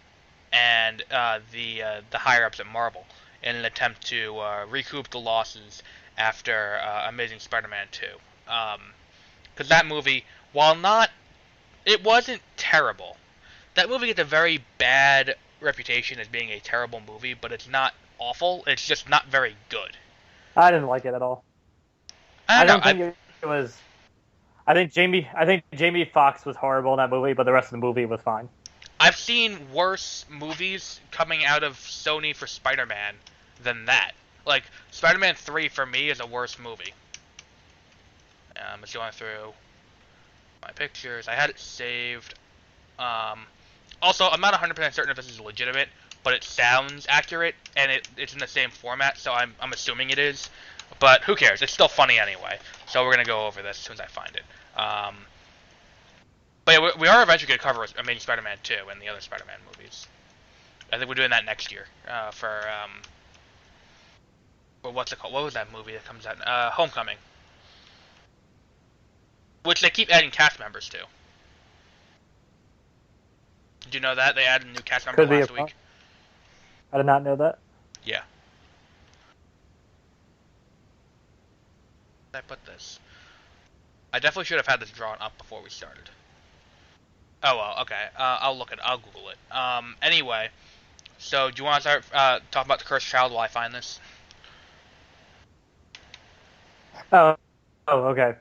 and the higher ups at Marvel in an attempt to recoup the losses after Amazing Spider-Man 2. Because that movie, while not, it wasn't terrible. That movie gets a very bad reputation as being a terrible movie, but it's not awful. It's just not very good. I didn't like it at all. I I don't don't know. think it was. I think Jamie Foxx was horrible in that movie, but the rest of the movie was fine. I've seen worse movies coming out of Sony for Spider-Man than that. Like, Spider-Man 3 for me is a worse movie. It's going through my pictures. I had it saved. Um, Also, I'm not 100% certain if this is legitimate, but it sounds accurate, and it's in the same format, so I'm assuming it is. But who cares? It's still funny anyway. So we're going to go over this as soon as I find it. But yeah, we are eventually going to cover Amazing Spider-Man 2 and the other Spider-Man movies. I think we're doing that next year for what's it called? What was that movie that comes out? Homecoming, which they keep adding cast members to. Did you know that they added a new cast member Could be a last problem. week? I did not know that. Yeah. Where did I put this? I definitely should have had this drawn up before we started. Oh well, okay. I'll Google it. Anyway, so do you want to start talking about the cursed child while I find this? Oh, okay.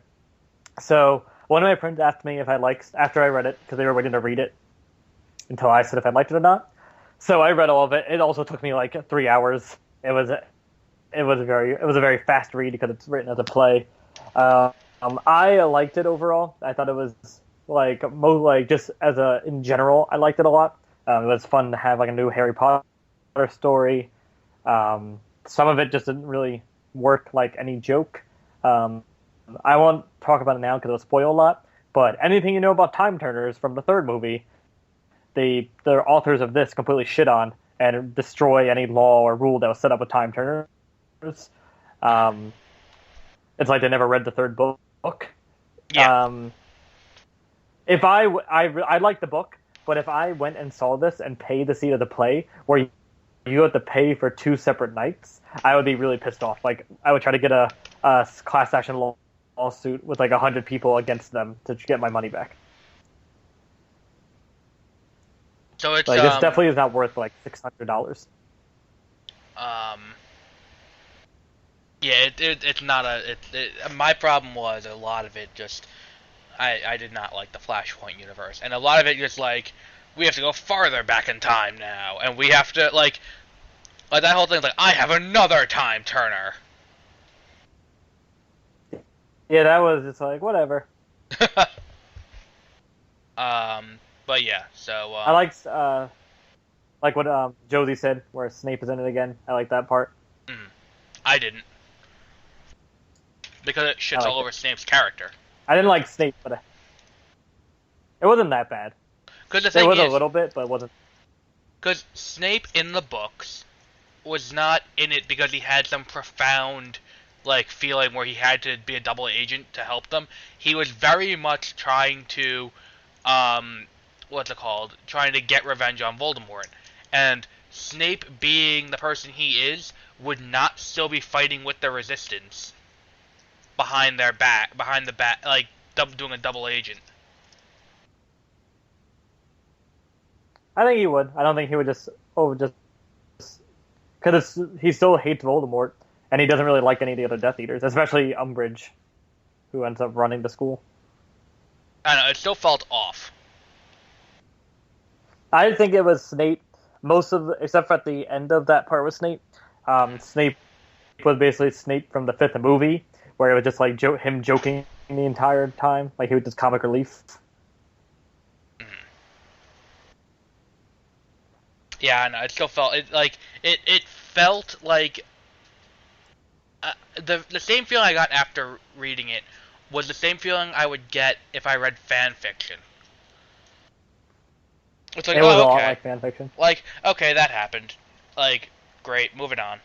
So one of my friends asked me if I liked after I read it because they were waiting to read it until I said if I liked it or not. So I read all of it. It also took me like 3 hours. It was a very fast read because it's written as a play. I liked it overall. I thought it was just as a in general, I liked it a lot. It was fun to have like a new Harry Potter story. Some of it just didn't really work like any joke. I won't talk about it now because it'll spoil a lot. But anything you know about time turners from the third movie, the authors of this completely shit on and destroy any law or rule that was set up with time turners. Um, it's like they never read the third book. Yeah. If I like the book, but if I went and saw this and paid the seat of the play, where you have to pay for two separate nights, I would be really pissed off. Like I would try to get a class action lawsuit with like 100 people against them to get my money back. So it's Like this definitely is not worth like $600. um yeah, it's not my problem was a lot of it just I did not like the Flashpoint universe, and a lot of it just like we have to go farther back in time now, and we have to like that whole thing like I have another time turner. Yeah, that was just like whatever. But yeah, so I like what Josie said, where Snape is in it again. I like that part. I didn't because it shits all over Snape's character. I didn't like Snape, but it wasn't that bad. Because the There thing was is, a little bit, but it wasn't. because Snape in the books was not in it because he had some profound like feeling where he had to be a double agent to help them. He was very much trying to what's it called? Trying to get revenge on Voldemort. And Snape being the person he is would not still be fighting with the resistance behind their back, like doing a double agent. I think he would. I don't think he would just because he still hates Voldemort, and he doesn't really like any of the other Death Eaters, especially Umbridge, who ends up running the school. I don't know, it still felt off. I think it was Snape. Except for at the end of that part with Snape, Snape was basically Snape from the fifth movie, where it was just like him joking the entire time, like he was just comic relief. Yeah, I know. It still felt it felt like the same feeling I got after reading it was the same feeling I would get if I read fan fiction. It's like, it was oh, a lot okay, like fan fiction. like okay, that happened. Like, great, moving on.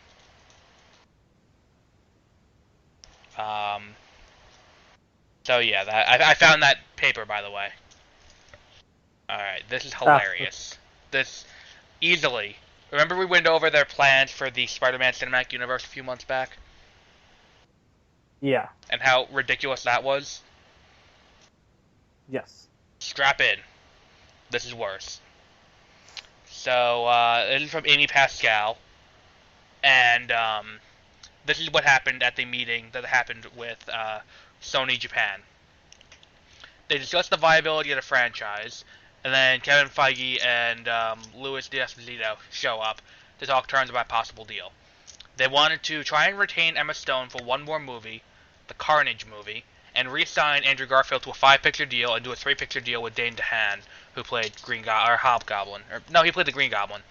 So yeah, I found that paper, by the way. All right, this is hilarious. This easily. Remember we went over their plans for the Spider-Man Cinematic Universe a few months back? Yeah. And how ridiculous that was? Yes. Strap in. This is worse. So, this is from Amy Pascal. And, this is what happened at the meeting that happened with, Sony Japan. They discussed the viability of the franchise, and then Kevin Feige and Louis D'Esposito show up to talk terms about a possible deal. They wanted to try and retain Emma Stone for one more movie, the Carnage movie, and re-sign Andrew Garfield to a 5-picture deal and do a 3-picture deal with Dane DeHaan, who played Hobgoblin. No, he played the Green Goblin.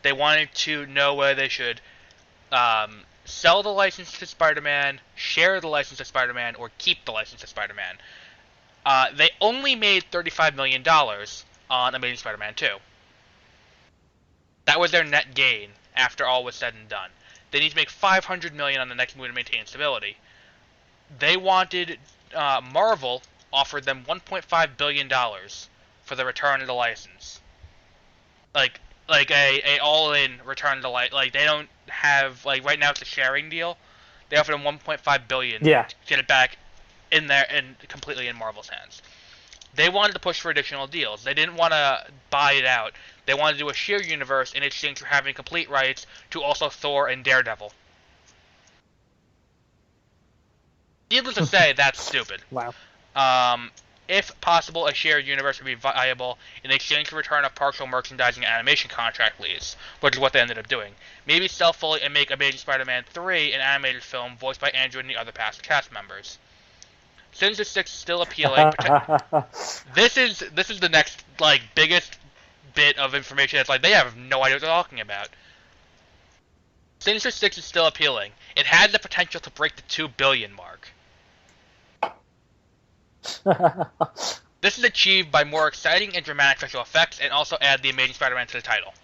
They wanted to know whether they should sell the license to Spider-Man, share the license to Spider-Man, or keep the license to Spider-Man. They only made $35 million on Amazing Spider-Man 2. That was their net gain after all was said and done. They need to make $500 million on the next movie to maintain stability. They wanted Marvel offered them $1.5 billion for the return of the license. Like a all-in return of the license. Like, they don't have, like, right now it's a sharing deal. They offered them $1.5 billion to get it back in there and completely in Marvel's hands. They wanted to push for additional deals. They didn't want to buy it out. They wanted to do a shared universe in exchange for having complete rights to also Thor and Daredevil. Needless to say, that's stupid. Wow. If possible, a shared universe would be viable in exchange for return of partial merchandising and animation contract leads, which is what they ended up doing. Maybe sell fully and make Amazing Spider-Man 3 an animated film voiced by Andrew and the other past cast members. Sinister Six is still appealing. This is the next biggest bit of information that's they have no idea what they're talking about. Sinister Six is still appealing. It had the potential to break the $2 billion mark. This is achieved by more exciting and dramatic special effects and also add the Amazing Spider-Man to the title.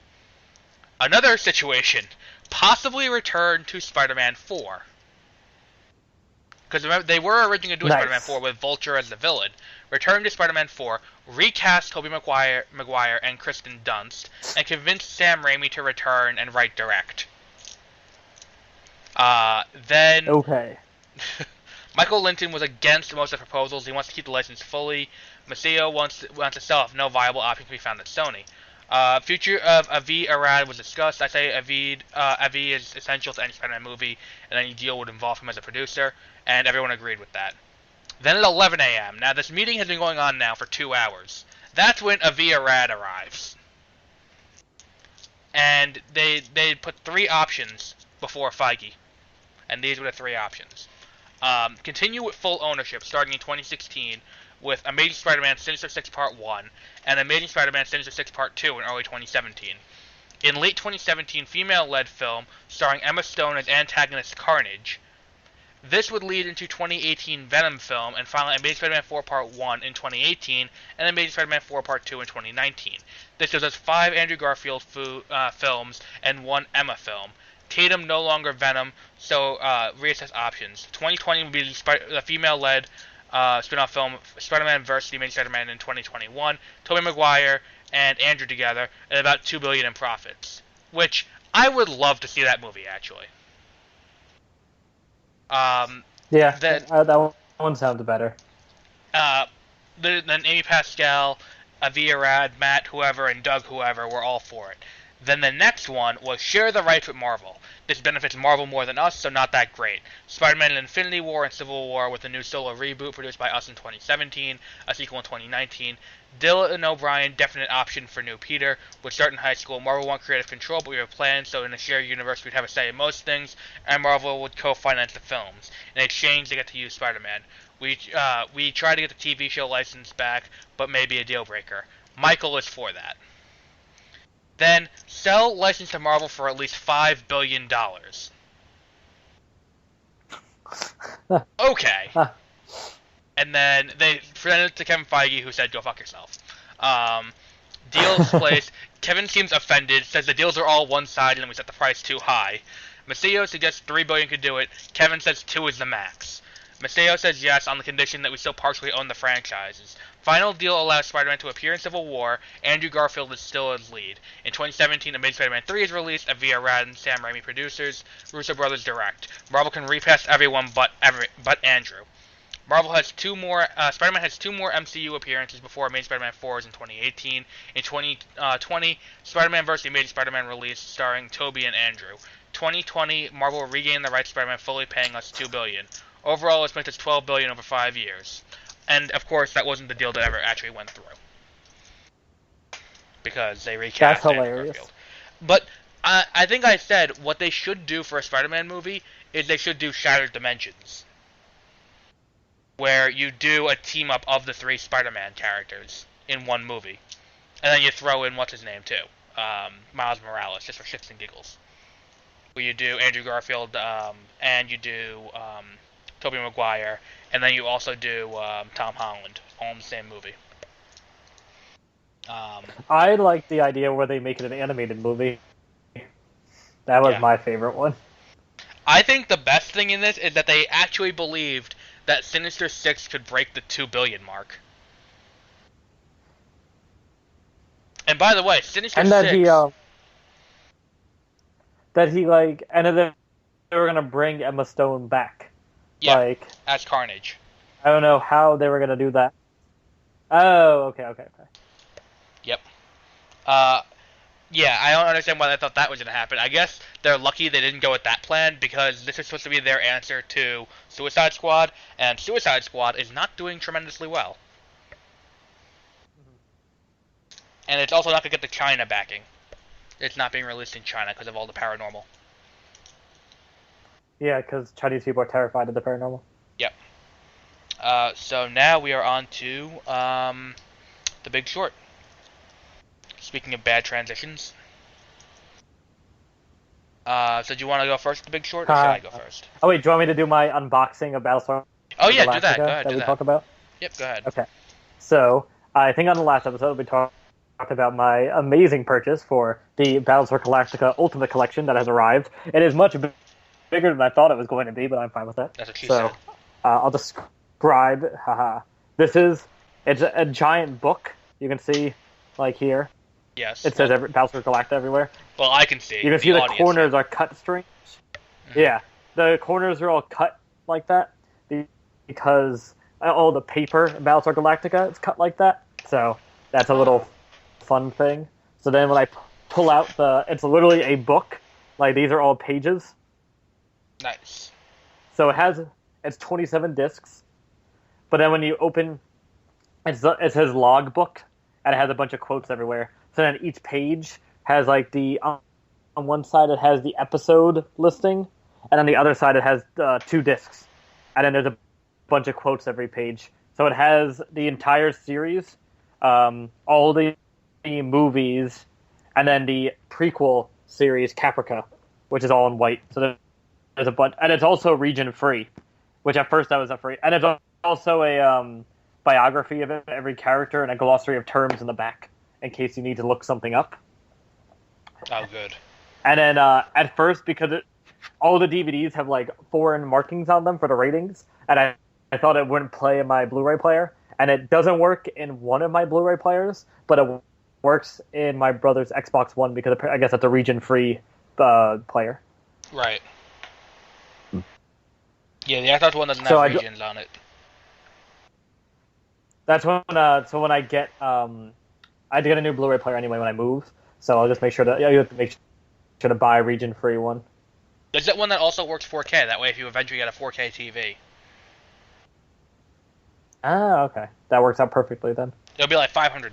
Another situation, possibly return to Spider-Man 4. Because remember, they were originally doing Spider-Man 4 with Vulture as the villain. Return to Spider-Man 4, recast Tobey Maguire and Kristen Dunst, and convince Sam Raimi to return and write direct. Then... Okay. Michael Linton was against most of the proposals. He wants to keep the license fully. Maceo wants to sell if no viable option can be found at Sony. Future of Avi Arad was discussed. I say Avi is essential to any Spider-Man movie, and any deal would involve him as a producer, and everyone agreed with that. Then at 11 a.m. Now, this meeting has been going on now for 2 hours. That's when Avi Arad arrives. And they put 3 options before Feige. And these were the 3 options. Continue with full ownership starting in 2016 with Amazing Spider-Man Sinister Six Part 1 and Amazing Spider-Man Sinister Six Part 2 in early 2017. In late 2017, female-led film starring Emma Stone as antagonist Carnage. This would lead into 2018 Venom film and finally Amazing Spider-Man 4 Part 1 in 2018 and Amazing Spider-Man 4 Part 2 in 2019. This gives us 5 Andrew Garfield films and 1 Emma film. Tatum no longer Venom, so reassess options. 2020 will be the female-led spin-off film Spider-Man vs. The Amazing Spider-Man in 2021. Tobey Maguire and Andrew together at about $2 billion in profits, which I would love to see that movie actually. That one sounds better. Then Amy Pascal, Avi Arad, Matt whoever, and Doug whoever were all for it. Then the next one was share the rights with Marvel. This benefits Marvel more than us, so not that great. Spider-Man and Infinity War and Civil War with a new solo reboot produced by us in 2017, a sequel in 2019. Dylan O'Brien, definite option for new Peter. Would start in high school. Marvel want creative control, but we have plans, so in a shared universe we'd have a say in most things, and Marvel would co-finance the films. In exchange, they get to use Spider-Man. We try to get the TV show license back, but maybe a deal breaker. Michael is for that. Then, sell license to Marvel for at least $5 billion. Okay. And then they presented it to Kevin Feige, who said, go fuck yourself. Deals placed. Kevin seems offended, says the deals are all one-sided and we set the price too high. Maceo suggests $3 billion could do it. Kevin says 2 is the max. Maceo says yes on the condition that we still partially own the franchises. Final deal allows Spider-Man to appear in Civil War. Andrew Garfield is still his lead. In 2017, Amazing Spider-Man 3 is released, a Via Rad and Sam Raimi producers. Russo brothers direct. Marvel can recast everyone but Andrew. Spider-Man has 2 more MCU appearances before Amazing Spider-Man 4 is in 2018. In 2020, Spider-Man vs. Amazing Spider-Man released, starring Tobey and Andrew. 2020, Marvel will regain the rights to Spider-Man, fully paying us $2 billion. Overall, this makes us $12 billion over 5 years. And, of course, that wasn't the deal that ever actually went through. Because they recast That's hilarious. Garfield. But I think I said what they should do for a Spider-Man movie is they should do Shattered Dimensions, where you do a team-up of the 3 Spider-Man characters in one movie. And then you throw in what's-his-name, too. Miles Morales, just for shits and giggles. Where you do Andrew Garfield, and you do Tobey Maguire, and then you also do Tom Holland, all in the same movie. I like the idea where they make it an animated movie. That was my favorite one. I think the best thing in this is that they actually believed that Sinister Six could break the $2 billion mark. And by the way, Sinister and Six... and then they were gonna bring Emma Stone back. Yeah, as Carnage. I don't know how they were gonna do that. Oh, okay. Yep. Yeah, I don't understand why they thought that was gonna happen. I guess they're lucky they didn't go with that plan, because this is supposed to be their answer to Suicide Squad, and Suicide Squad is not doing tremendously well. And it's also not gonna get the China backing. It's not being released in China because of all the paranormal. Yeah, because Chinese people are terrified of the paranormal. Yep. So now we are on to The Big Short. Speaking of bad transitions. So do you want to go first, The Big Short, or should I go first? Oh wait, do you want me to do my unboxing of Battlestar? Oh yeah, do that. Go ahead. That we talked about. Yep, go ahead. Okay. So I think on the last episode we talked about my amazing purchase for the Battlestar Galactica Ultimate Collection that has arrived. It is much bigger than I thought it was going to be, but I'm fine with that. That's what she said. I'll describe. It's a giant book. You can see, like here. Yes. It says Battlestar Galactica everywhere. Well, I can see. You can see the corners are cut strange. Mm-hmm. Yeah, the corners are all cut like that because all the paper in Battlestar Galactica is cut like that. So that's a little fun thing. So then when I pull out it's literally a book. Like these are all pages. Nice. So it's 27 discs. But then when you open, it says logbook, and it has a bunch of quotes everywhere. So then each page has like on one side it has the episode listing, and on the other side it has 2 discs, and then there's a bunch of quotes every page. So it has the entire series, all the movies, and then the prequel series Caprica, which is all in white. So there's a bunch, and it's also region free, which at first I was afraid. And it's also a biography of every character and a glossary of terms in the back, in case you need to look something up. Oh, good. And then at first, because all the DVDs have like foreign markings on them for the ratings, and I thought it wouldn't play in my Blu-ray player, and it doesn't work in one of my Blu-ray players, but it works in my brother's Xbox One because I guess it's a region-free player. Right. Yeah, the Xbox One doesn't have regions on it. That's when. So when I get, I had to get a new Blu-ray player anyway when I moved. So I'll just make sure that you have to make sure to buy a region-free one. Is that one that also works 4K? That way, if you eventually get a 4K TV, Ah, okay. That works out perfectly then. it'll be like $500,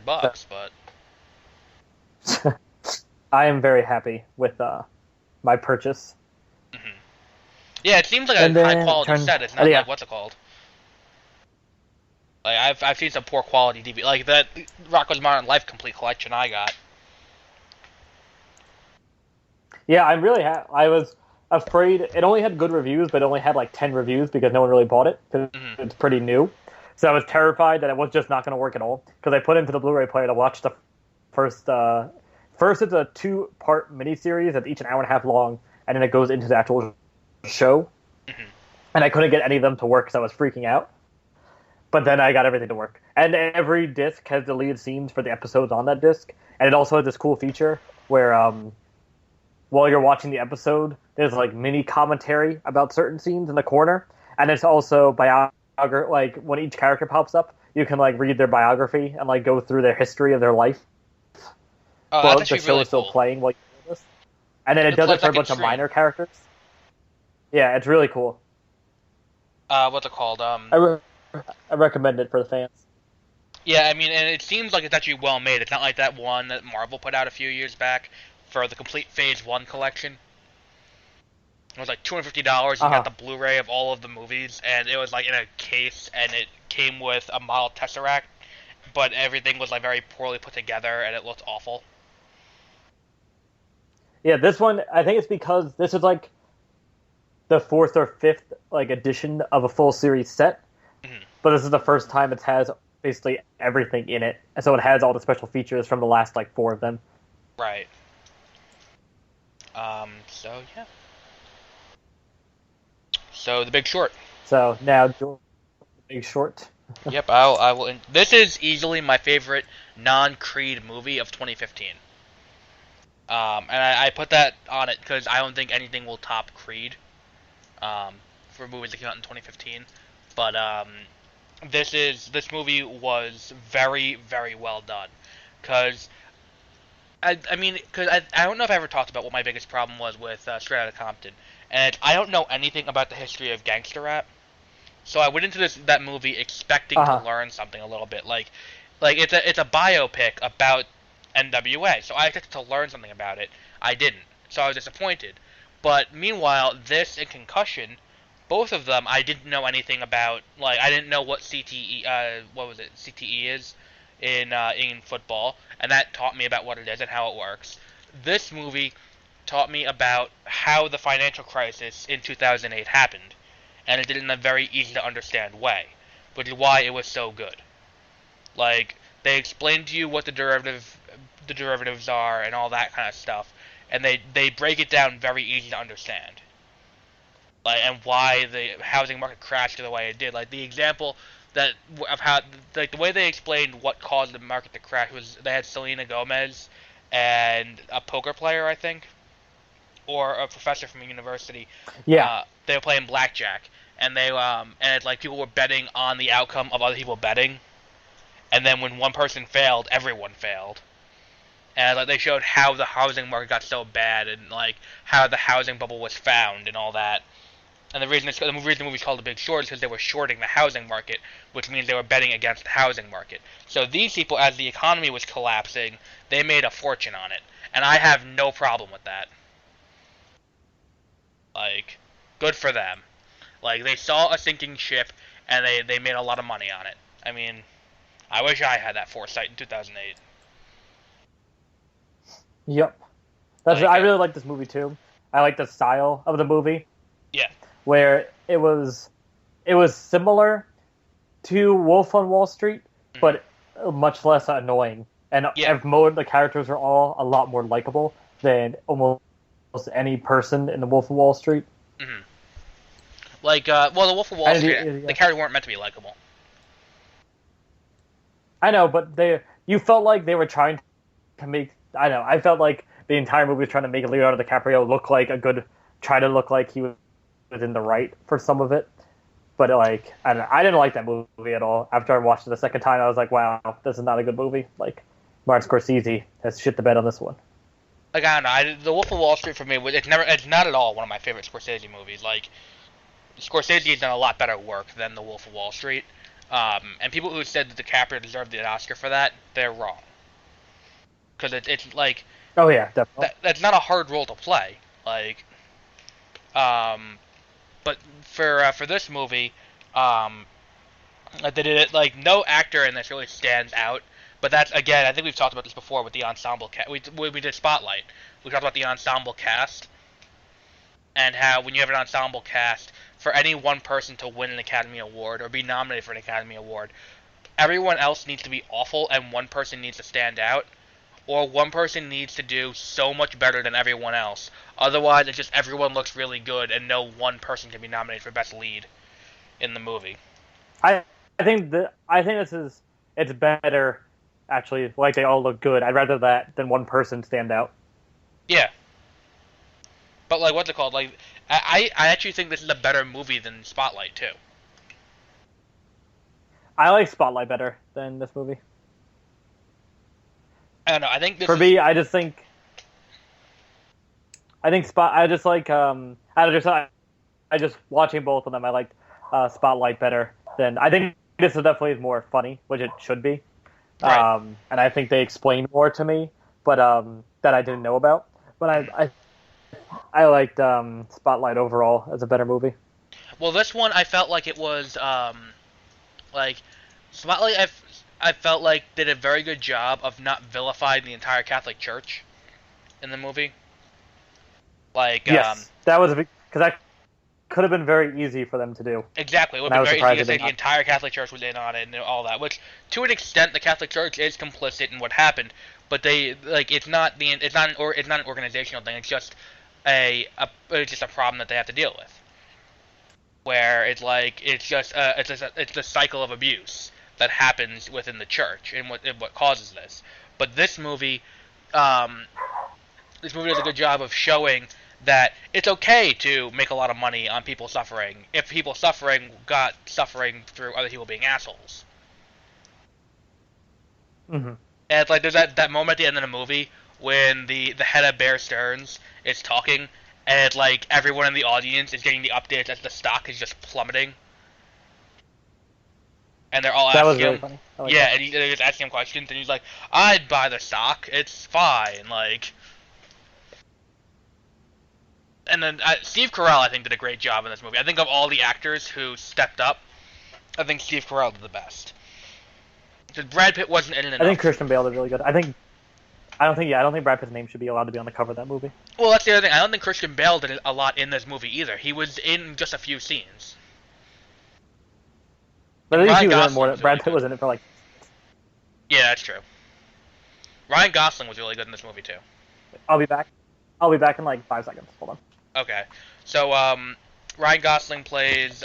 but I am very happy with my purchase. yeah, it seems like a high quality set. It's not like what's it called? Like I've seen some poor quality DVD, like that Rocko's Modern Life complete collection I got. Yeah, I'm really I was afraid it only had good reviews, but it only had like 10 reviews because no one really bought it because it's pretty new. So I was terrified that it was just not going to work at all because I put it into the Blu-ray player to watch the first. First, it's a 2-part miniseries that's each an hour and a half long, and then it goes into the actual show. And I couldn't get any of them to work because I was freaking out. But then I got everything to work. And every disc has deleted scenes for the episodes on that disc. And it also has this cool feature where while you're watching the episode, there's like mini commentary about certain scenes in the corner. And it's also like when each character pops up, you can like read their biography and like go through their history of their life. Oh, Well, that's the actually show really is still cool. playing while you do this. And then it does it for a bunch of minor characters. Yeah, it's really cool. What's it called? I recommend it for the fans. Yeah, I mean, and it seems like it's actually well made. It's not like that one that Marvel put out a few years back for the complete Phase 1 collection. It was like $250. You got the Blu-ray of all of the movies, and it was like in a case, and it came with a model Tesseract, but everything was like very poorly put together, and it looked awful. Yeah, this one, I think it's because this is like the 4th or 5th like edition of a full series set. But this is the first time it has basically everything in it. And so it has all the special features from the last like 4 of them. Right. So yeah. So The Big Short. So now The Big Short. Yep, I will. This is easily my favorite non-Creed movie of 2015. And I put that on it because I don't think anything will top Creed. For movies that came out in 2015, but this movie was very, very well done. Because I don't know if I ever talked about what my biggest problem was with Straight Outta Compton, and I don't know anything about the history of gangster rap. So I went into that movie expecting to learn something a little bit, like it's a biopic about NWA. So I expected to learn something about it. I didn't, so I was disappointed. But meanwhile, this and Concussion, both of them, I didn't know anything about. Like I didn't know what CTE is in football, and that taught me about what it is and how it works. This movie taught me about how the financial crisis in 2008 happened, and it did it in a very easy to understand way, which is why it was so good. Like they explain to you what the derivatives are and all that kind of stuff, and they break it down very easy to understand. Like and why the housing market crashed the way it did. Like the example that of how like the way they explained what caused the market to crash was they had Selena Gomez and a poker player, I think, or a professor from a university. Yeah. They were playing blackjack, and it's like people were betting on the outcome of other people betting, and then when one person failed, everyone failed. And like they showed how the housing market got so bad, and like how the housing bubble was found, and all that. And the reason the movie's called The Big Short is because they were shorting the housing market, which means they were betting against the housing market. So these people, as the economy was collapsing, they made a fortune on it, and I have no problem with that. Like, good for them. Like they saw a sinking ship, and they made a lot of money on it. I mean, I wish I had that foresight in 2008. Yep. I really like this movie too. I like the style of the movie. Yeah. Where it was similar to Wolf on Wall Street, but much less annoying. And the characters are all a lot more likable than almost any person in the Wolf of Wall Street. Mm-hmm. Like, the Wolf of Wall Street, the characters weren't meant to be likable. I know, but you felt like they were trying to make. I know. I felt like the entire movie was trying to make Leonardo DiCaprio try to look like he was in the right for some of it. But like, I didn't like that movie at all. After I watched it the second time, I was like, wow, this is not a good movie. Like, Martin Scorsese has shit the bed on this one. like I don't know. The Wolf of Wall Street for me, it's not at all one of my favorite Scorsese movies. Like Scorsese has done a lot better work than The Wolf of Wall Street. And people who said that DiCaprio deserved the Oscar for that, they're wrong. Because it's like Oh yeah, definitely. that's not a hard role to play. Like, um, but for this movie, um, they did it like no actor in this really stands out. But that's again, I think we've talked about this before with the ensemble cast. We did Spotlight. We talked about the ensemble cast and how when you have an ensemble cast, for any one person to win an Academy Award or be nominated for an Academy Award, everyone else needs to be awful and one person needs to stand out, or one person needs to do so much better than everyone else. Otherwise, it's just everyone looks really good and no one person can be nominated for best lead in the movie. I I think it's better actually. Like they all look good. I'd rather that than one person stand out. Yeah, but like what's it called? Like I actually think this is a better movie than Spotlight too. I like Spotlight better than this movie. I don't know. I think this For is me, I think Spot. I just like I just watching both of them. I liked Spotlight better than. I think this is definitely more funny, which it should be. right. And I think they explained more to me, but that I didn't know about. But I liked Spotlight overall as a better movie. Well, this one I felt like it was like Spotlight. I felt like did a very good job of not vilifying the entire Catholic Church in the movie. Like Yes, that was because that could have been very easy for them to do, exactly, it would and I be was very easy surprised to they say did the not. entire Catholic Church was in on it and all that. Which, to an extent, the Catholic Church is complicit in what happened, but they like it's not an organizational thing. It's just it's just a problem that they have to deal with. Where it's like it's the cycle of abuse that happens within the church and what causes this. But um, this movie does a good job of showing that it's okay to make a lot of money on people suffering if people suffering got suffering through other people being assholes. Hmm. And it's like there's that moment at the end of the movie when the head of Bear Stearns is talking and it's like everyone in the audience is getting the updates as the stock is just plummeting and they're all That was asking really him, funny. I like yeah, that. and they're just asking him questions, and he's like, "I'd buy the stock. It's fine." Like, and then Steve Carell, I think, did a great job in this movie. I think of all the actors who stepped up, I think Steve Carell did the best. Because Brad Pitt wasn't in it I think enough. Christian Bale did really good. I don't think Brad Pitt's name should be allowed to be on the cover of that movie. Well, that's the other thing. I don't think Christian Bale did a lot in this movie either. He was in just a few scenes. But And at least Ryan he was in it Gosling more. was really Brad Pitt good. was in it for like. Yeah, that's true. Ryan Gosling was really good in this movie too. I'll be back. I'll be back in like 5 seconds. Hold on. Okay, so Ryan Gosling plays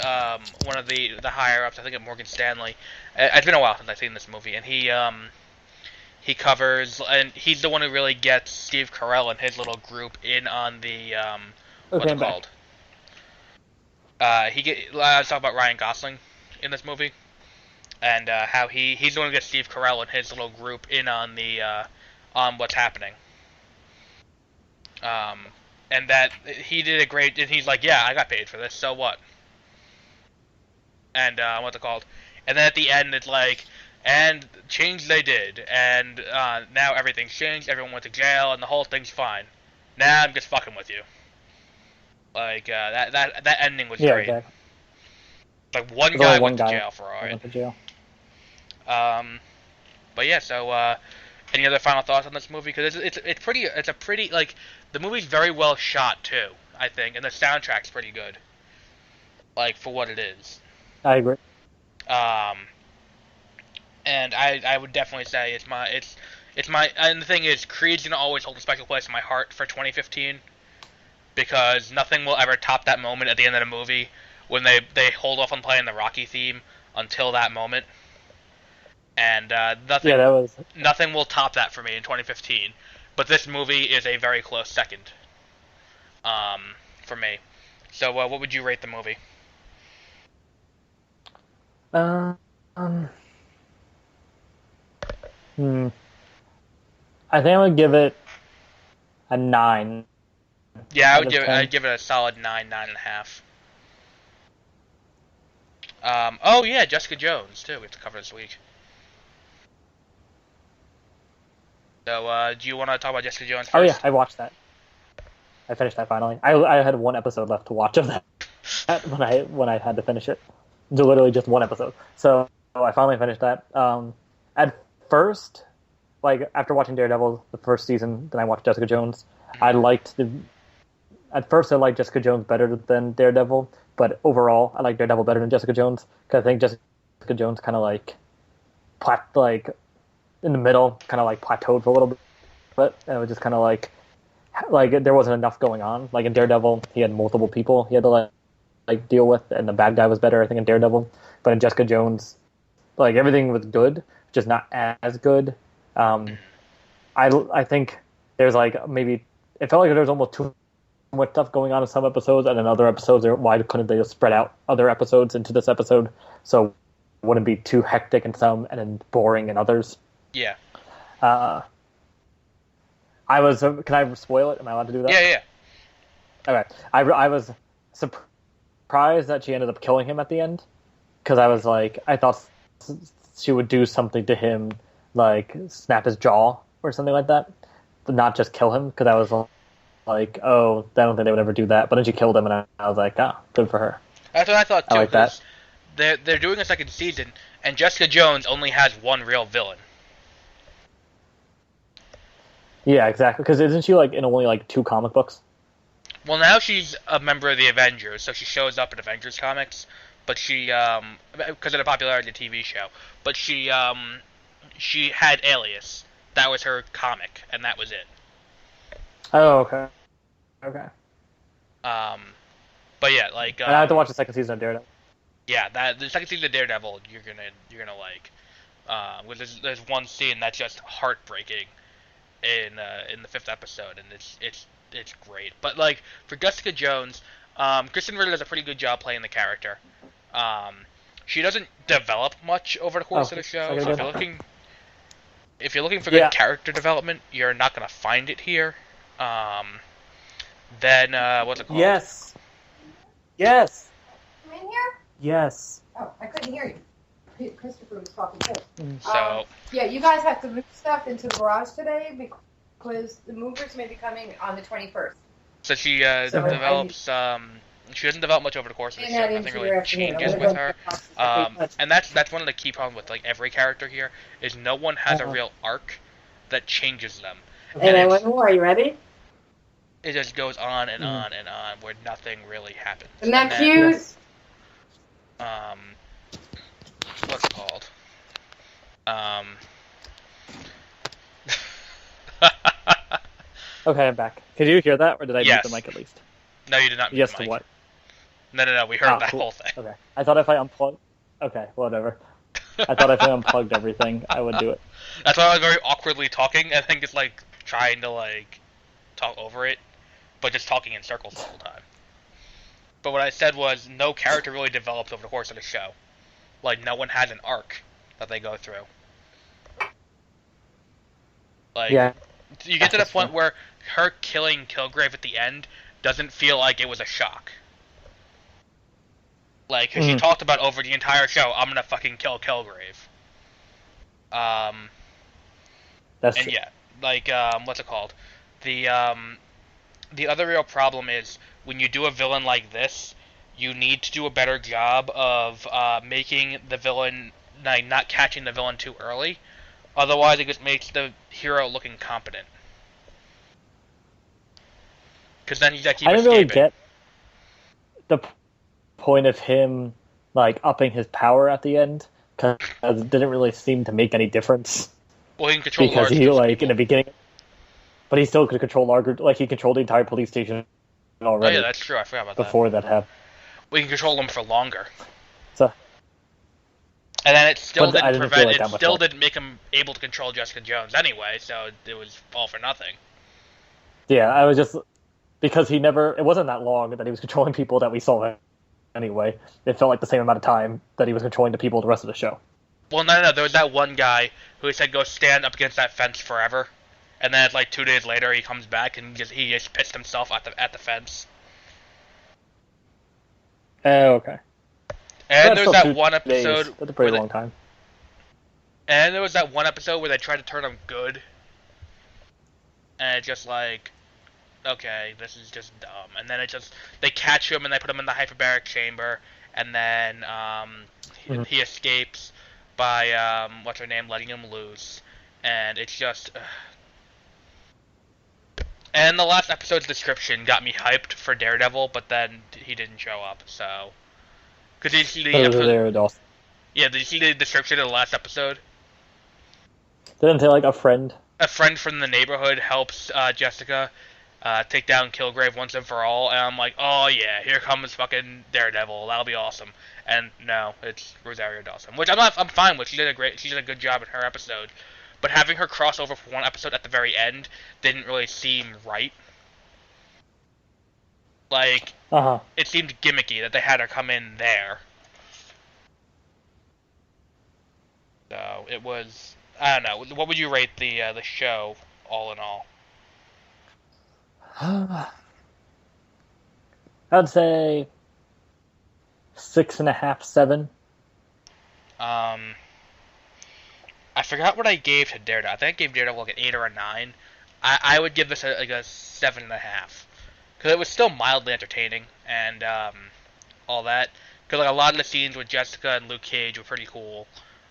one of the higher ups. I think at Morgan Stanley. It's been a while since I've seen this movie, and he covers and he's the one who really gets Steve Carell and his little group in on the Okay, what's it I'm back. called? I was talking about Ryan Gosling in this movie, and how he's the one who gets Steve Carell and his little group in on the on what's happening. Um, and that he did a great. And he's like, yeah, I got paid for this. So what? And what's it called? And then at the end, it's like, and change they did, and now everything's changed. Everyone went to jail, and the whole thing's fine. Now I'm just fucking with you. Like that ending was Yeah, great. exactly. Like one There's guy only one went to guy jail for who it. went to jail. But yeah, so any other final thoughts on this movie? Because it's a pretty like the movie's very well shot too, I think, and the soundtrack's pretty good, like for what it is. I agree. Um, and I would definitely say it's my and the thing is Creed's gonna always hold a special place in my heart for 2015 because nothing will ever top that moment at the end of the movie when they hold off on playing the Rocky theme until that moment. And Yeah, that was. nothing will top that for me in 2015. But this movie is a very close second for me. So what would you rate the movie? Um. um, Hmm. I think I would give it a 9. Yeah, out of 10. I'd give it a solid 9, 9.5. Oh yeah, Jessica Jones too. We have to cover this week. So, do you want to talk about Jessica Jones first? Oh yeah, I watched that. I finished that finally. I had one episode left to watch of that when I had to finish it. Literally just one episode. So I finally finished that. At first, like after watching Daredevil the first season, then I watched Jessica Jones. At first I liked Jessica Jones better than Daredevil, but overall I like Daredevil better than Jessica Jones because I think Jessica Jones kind of like in the middle, kind of like plateaued for a little bit, and it was just kind of like there wasn't enough going on. Like in Daredevil, he had multiple people he had to like deal with, and the bad guy was better, I think, in Daredevil. But in Jessica Jones, like everything was good, just not as good. I think there's like maybe it felt like there was almost too much stuff going on in some episodes, and in other episodes, why couldn't they just spread out other episodes into this episode so it wouldn't be too hectic in some and then boring in others? Yeah. I was. Can I spoil it? Am I allowed to do that? Yeah. Okay. I was surprised that she ended up killing him at the end, because I was like, I thought she would do something to him, like snap his jaw or something like that, but not just kill him. Because I was like, oh, I don't think they would ever do that. But then she killed him, and I was like, ah, good for her. That's what I thought too. I like that. They're doing a second season, and Jessica Jones only has one real villain. Yeah, exactly. Because isn't she like in only like 2 comic books? Well, now she's a member of the Avengers, so she shows up in Avengers comics. But she, because of the popularity of the TV show, but she had Alias. That was her comic, and that was it. Oh, okay. Okay. But yeah, like. And I have to watch the second season of Daredevil. Yeah, the second season of Daredevil, you're gonna like. There's one scene that's just heartbreaking in the 5th episode, and it's great. But like for Jessica Jones, Kristen Ritter does a pretty good job playing the character. She doesn't develop much over the course of the show. So if you're looking for good character development, you're not gonna find it here. Then what's it called? Yes. Come in here? Yes. Oh, I couldn't hear you. Christopher was talking too. So yeah, you guys have to move stuff into the garage today because the movers may be coming on the 21st. So she develops. She doesn't develop much over the course of the show. Nothing really changes with her. And that's one of the key problems with like every character here is no one has a real arc that changes them. And then one more. Are you ready? It just goes on and on and on where nothing really happens. Isn't that cute? What's it called? Okay, I'm back. Could you hear that, or did I mute Yes. the mic at least? No, you did not mute Yes the to mic. what? No, we heard that Cool. whole thing. Okay. I thought if I unplugged... Okay, whatever. I thought if I unplugged everything, I would do it. That's why I was very awkwardly talking. I think it's like trying to like talk over it, but just talking in circles the whole time. But what I said was no character really develops over the course of the show. Like no one has an arc that they go through. Like Yeah. you get to the point where her killing Kilgrave at the end doesn't feel like it was a shock. Like, 'cause she talked about over the entire show, I'm gonna fucking kill Kilgrave. That's And true. yeah, like, what's it called? The other real problem is, when you do a villain like this, you need to do a better job of, making the villain, like, not catching the villain too early. Otherwise, it just makes the hero look incompetent. Because then you gotta keep I didn't escaping. really get the point of him like upping his power at the end, because it didn't really seem to make any difference. Well, he can control Because large he groups of like people. in the beginning, but he still could control larger. Like he controlled the entire police station Oh already yeah, that's true. I forgot about that. before that happened. We can control them for longer. So And then it still But I didn't didn't prevent. feel like It that much still more. didn't make him able to control Jessica Jones anyway. So it was all for nothing. yeah, I was just because he never. It wasn't that long that he was controlling people that we saw anyway. It felt like the same amount of time that he was controlling the people the rest of the show. Well, no. There was that one guy who said, "Go stand up against that fence forever," And then like 2 days later, he comes back and he just pissed himself at the fence. Oh, okay. And That's there's still that 2 one days. episode. That's a pretty long time. And there was that one episode where they tried to turn him good, and it's just like, okay, this is just dumb. And then they catch him and they put him in the hyperbaric chamber, and then he escapes by what's her name, letting him loose, and it's just. And the last episode's description got me hyped for Daredevil, but then he didn't show up. So, because did you see the episode? Yeah, did you see the description of the last episode? Didn't say like a friend. A friend from the neighborhood helps Jessica take down Kilgrave once and for all, and I'm like, oh yeah, here comes fucking Daredevil. That'll be awesome. And no, it's Rosario Dawson, which I'm fine with. She did a good job in her episode, but having her cross over for one episode at the very end didn't really seem right. Like, it seemed gimmicky that they had her come in there. So it was. I don't know. What would you rate the show all in all? I'd say 6.5, 7. I forgot what I gave to Daredevil. I think I gave Daredevil like an 8 or a 9. I would give this a 7.5 because it was still mildly entertaining and all that. Because like a lot of the scenes with Jessica and Luke Cage were pretty cool.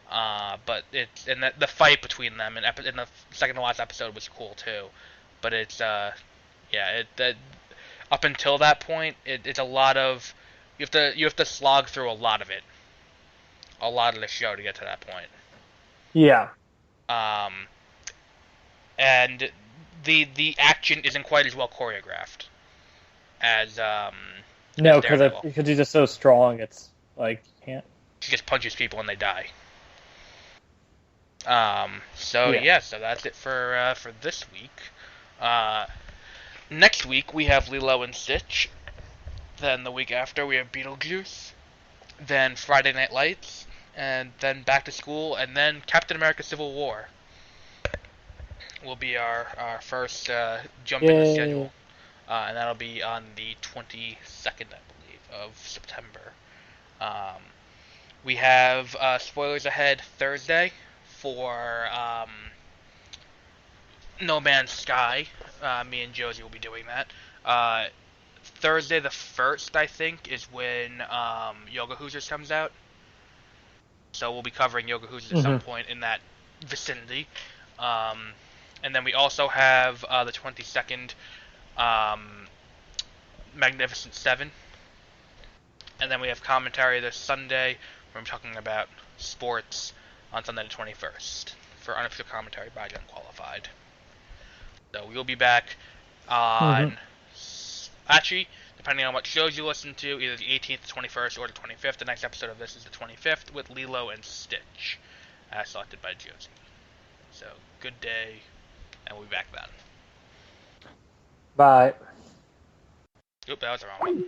But it's and the fight between them in the second to last episode was cool too. But it's up until that point, it's a lot of you have to slog through a lot of the show to get to that point. Yeah. And the action isn't quite as well choreographed as no, because he's just so strong. It's like you can't. He just punches people and they die. So that's it for this week. Next week we have Lilo and Stitch. Then the week after we have Beetlejuice. Then Friday Night Lights, and then Back to School, and then Captain America: Civil War will be our first jump in the schedule, and that'll be on the 22nd, I believe, of September. We have spoilers ahead Thursday for No Man's Sky. Me and Josie will be doing that. Thursday the 1st, I think, is when Yoga Hoosers comes out. So we'll be covering Yoga Hoosers at some point in that vicinity. And then we also have the 22nd, Magnificent Seven. And then we have commentary this Sunday where I'm talking about sports on Sunday the 21st for unofficial commentary by Unqualified. So we'll be back on, actually, depending on what shows you listen to, either the 18th, the 21st, or the 25th. The next episode of this is the 25th with Lilo and Stitch, as selected by Josie. So, good day, and we'll be back then. Bye. Oop, that was the wrong one.